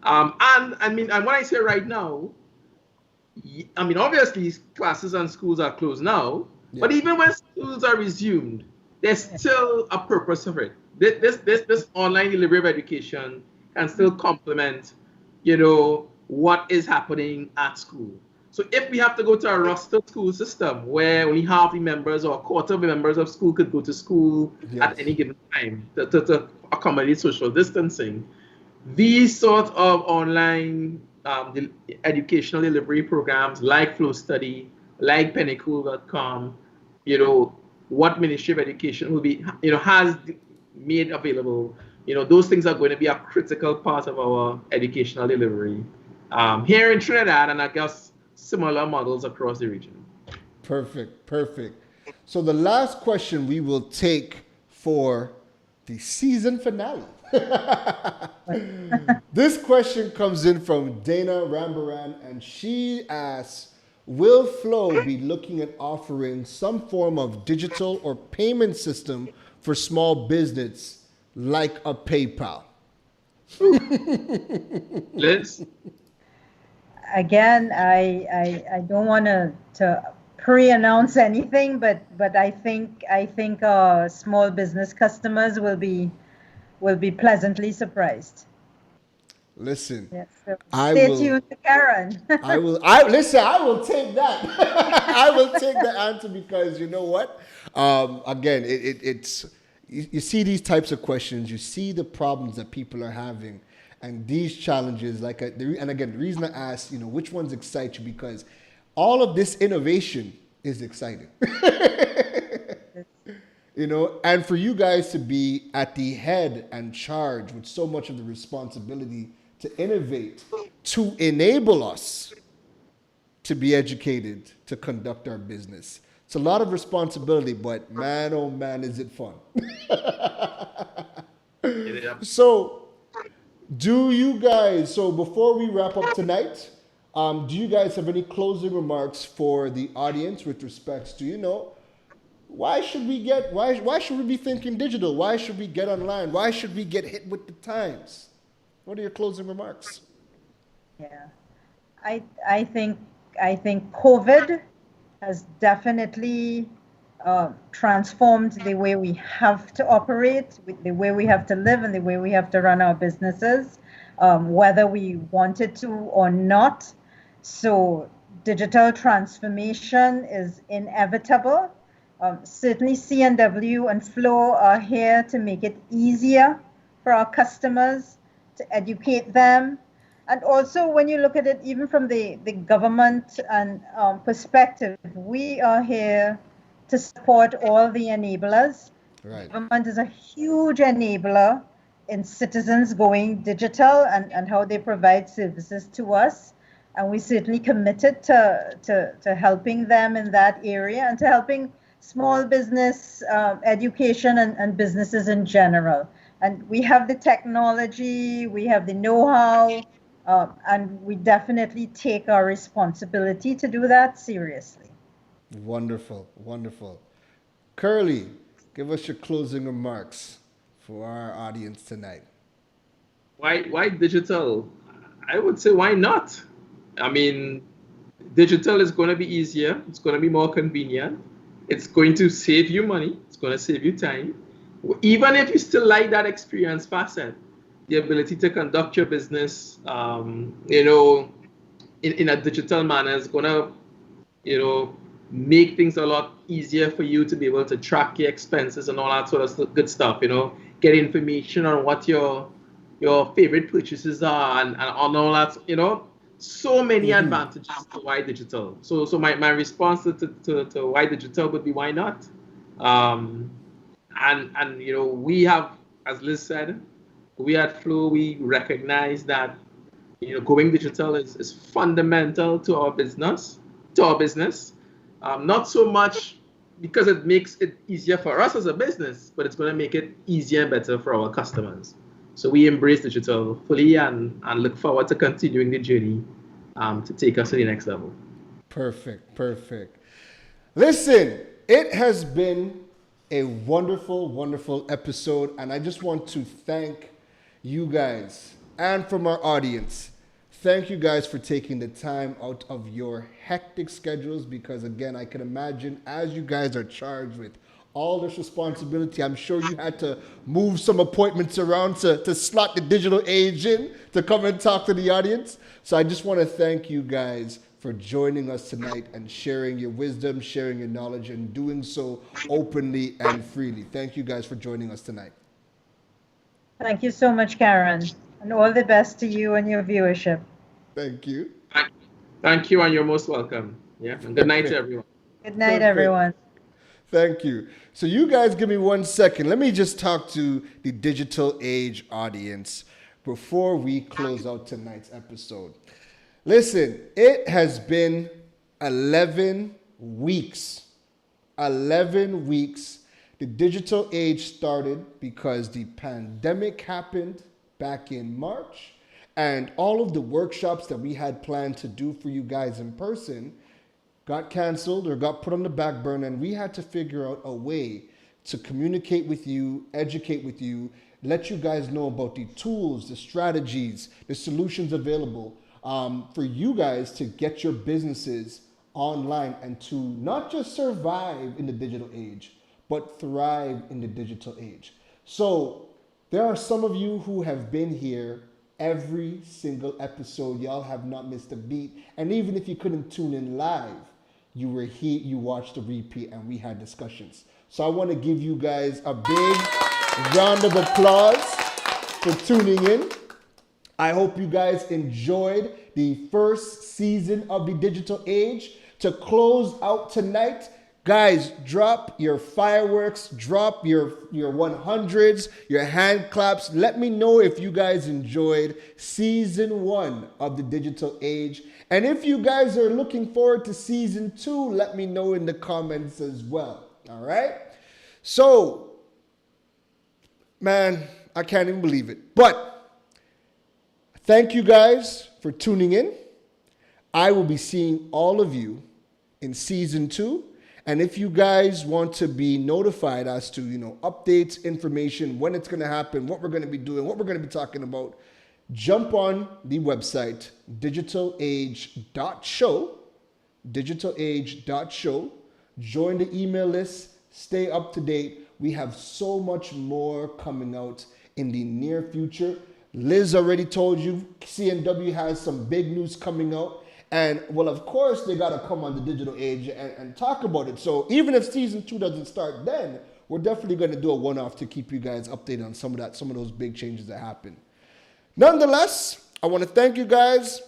And when I say right now, obviously classes and schools are closed now, but even when schools are resumed, there's still a purpose of it. This online delivery of education can still complement, what is happening at school. So if we have to go to a roster school system where only half the members or a quarter of the members of school could go to school at any given time to accommodate social distancing, these sort of online educational delivery programs like Flow Study, like Pennycool.com, what Ministry of Education will be, has made available, those things are going to be a critical part of our educational delivery here in Trinidad, and I guess similar models across the region. Perfect. So the last question we will take for the season finale. This question comes in from Dana Rambaran, and she asks, will Flow be looking at offering some form of digital or payment system for small business like a PayPal? Liz? Again, I don't want to pre-announce anything, but I think small business customers will be pleasantly surprised. Listen, Yes, so I stay will- tuned to Karen. I will take that. I will take the answer because you know what? Again, it's you see these types of questions, you see the problems that people are having, and these challenges. And again, the reason I ask, which ones excite you, because all of this innovation is exciting. And for you guys to be at the head and charge with so much of the responsibility to innovate, to enable us to be educated, to conduct our business. It's a lot of responsibility, but man, oh man, is it fun. So before we wrap up tonight, do you guys have any closing remarks for the audience with respects to, why should we be thinking digital? Why should we get online? Why should we get hit with the times? What are your closing remarks? Yeah, I think COVID has definitely transformed the way we have to operate, the way we have to live, and the way we have to run our businesses, whether we wanted to or not. So digital transformation is inevitable. Certainly C&W and Flow are here to make it easier for our customers, to educate them. And also when you look at it even from the government and perspective, we are here to support all the enablers. Right. Government is a huge enabler in citizens going digital and how they provide services to us. And we're certainly committed to helping them in that area and to helping small business education and businesses in general. And we have the technology, we have the know-how, and we definitely take our responsibility to do that seriously. Wonderful. Kurleigh, give us your closing remarks for our audience tonight. Why digital? I would say why not? Digital is going to be easier. It's going to be more convenient. It's going to save you money. It's going to save you time. Even if you still like that experience facet, the ability to conduct your business, in a digital manner is going to, make things a lot easier for you to be able to track your expenses and all that sort of good stuff. Get information on what your favorite purchases are and all that. so many advantages to why digital. So my response to why digital would be why not? And you know, we have, as Liz said, we at Flow, we recognize that, you know, going digital is fundamental to our business, not so much because it makes it easier for us as a business, but it's going to make it easier and better for our customers. So we embrace digital fully and look forward to continuing the journey to take us to the next level. Perfect, perfect. Listen, it has been a wonderful, wonderful episode, and I just want to thank you guys and from our audience. Thank you guys for taking the time out of your hectic schedules, because again, I can imagine as you guys are charged with all this responsibility, I'm sure you had to move some appointments around to slot the digital age in to come and talk to the audience. So I just want to thank you guys for joining us tonight and sharing your wisdom, sharing your knowledge, and doing so openly and freely. Thank you guys for joining us tonight. Thank you so much, Karen. And all the best to you and your viewership. Thank you. Thank you, and you're most welcome. Yeah, and good night to everyone. Good night, everyone. Thank you. So you guys give me 1 second. Let me just talk to the digital age audience before we close out tonight's episode. Listen, it has been 11 weeks. 11 weeks. The digital age started because the pandemic happened back in March, and all of the workshops that we had planned to do for you guys in person got canceled or got put on the back burner, and we had to figure out a way to communicate with you, educate with you, let you guys know about the tools, the strategies, the solutions available for you guys to get your businesses online and to not just survive in the digital age, but thrive in the digital age. So there are some of you who have been here every single episode. Y'all have not missed a beat. And even if you couldn't tune in live, you were here, you watched the repeat, and we had discussions. So I want to give you guys a big round of applause for tuning in. I hope you guys enjoyed the first season of the digital age. To close out tonight, guys, drop your fireworks, drop your 100s, your hand claps. Let me know if you guys enjoyed season 1 of the digital age. And if you guys are looking forward to season 2, let me know in the comments as well. All right? So, man, I can't even believe it. But thank you guys for tuning in. I will be seeing all of you in season 2. And if you guys want to be notified as to, updates, information, when it's going to happen, what we're going to be doing, what we're going to be talking about, jump on the website, digitalage.show, join the email list, stay up to date. We have so much more coming out in the near future. Liz already told you CNW has some big news coming out. And, well, of course, they got to come on the digital age and talk about it. So even if season 2 doesn't start then, we're definitely going to do a one-off to keep you guys updated on some of those big changes that happen. Nonetheless, I want to thank you guys.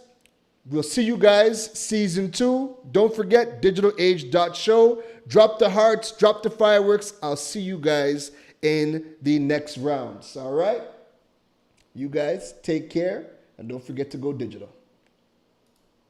We'll see you guys season 2. Don't forget, digitalage.show. Drop the hearts, drop the fireworks. I'll see you guys in the next rounds. All right? You guys take care, and don't forget to go digital.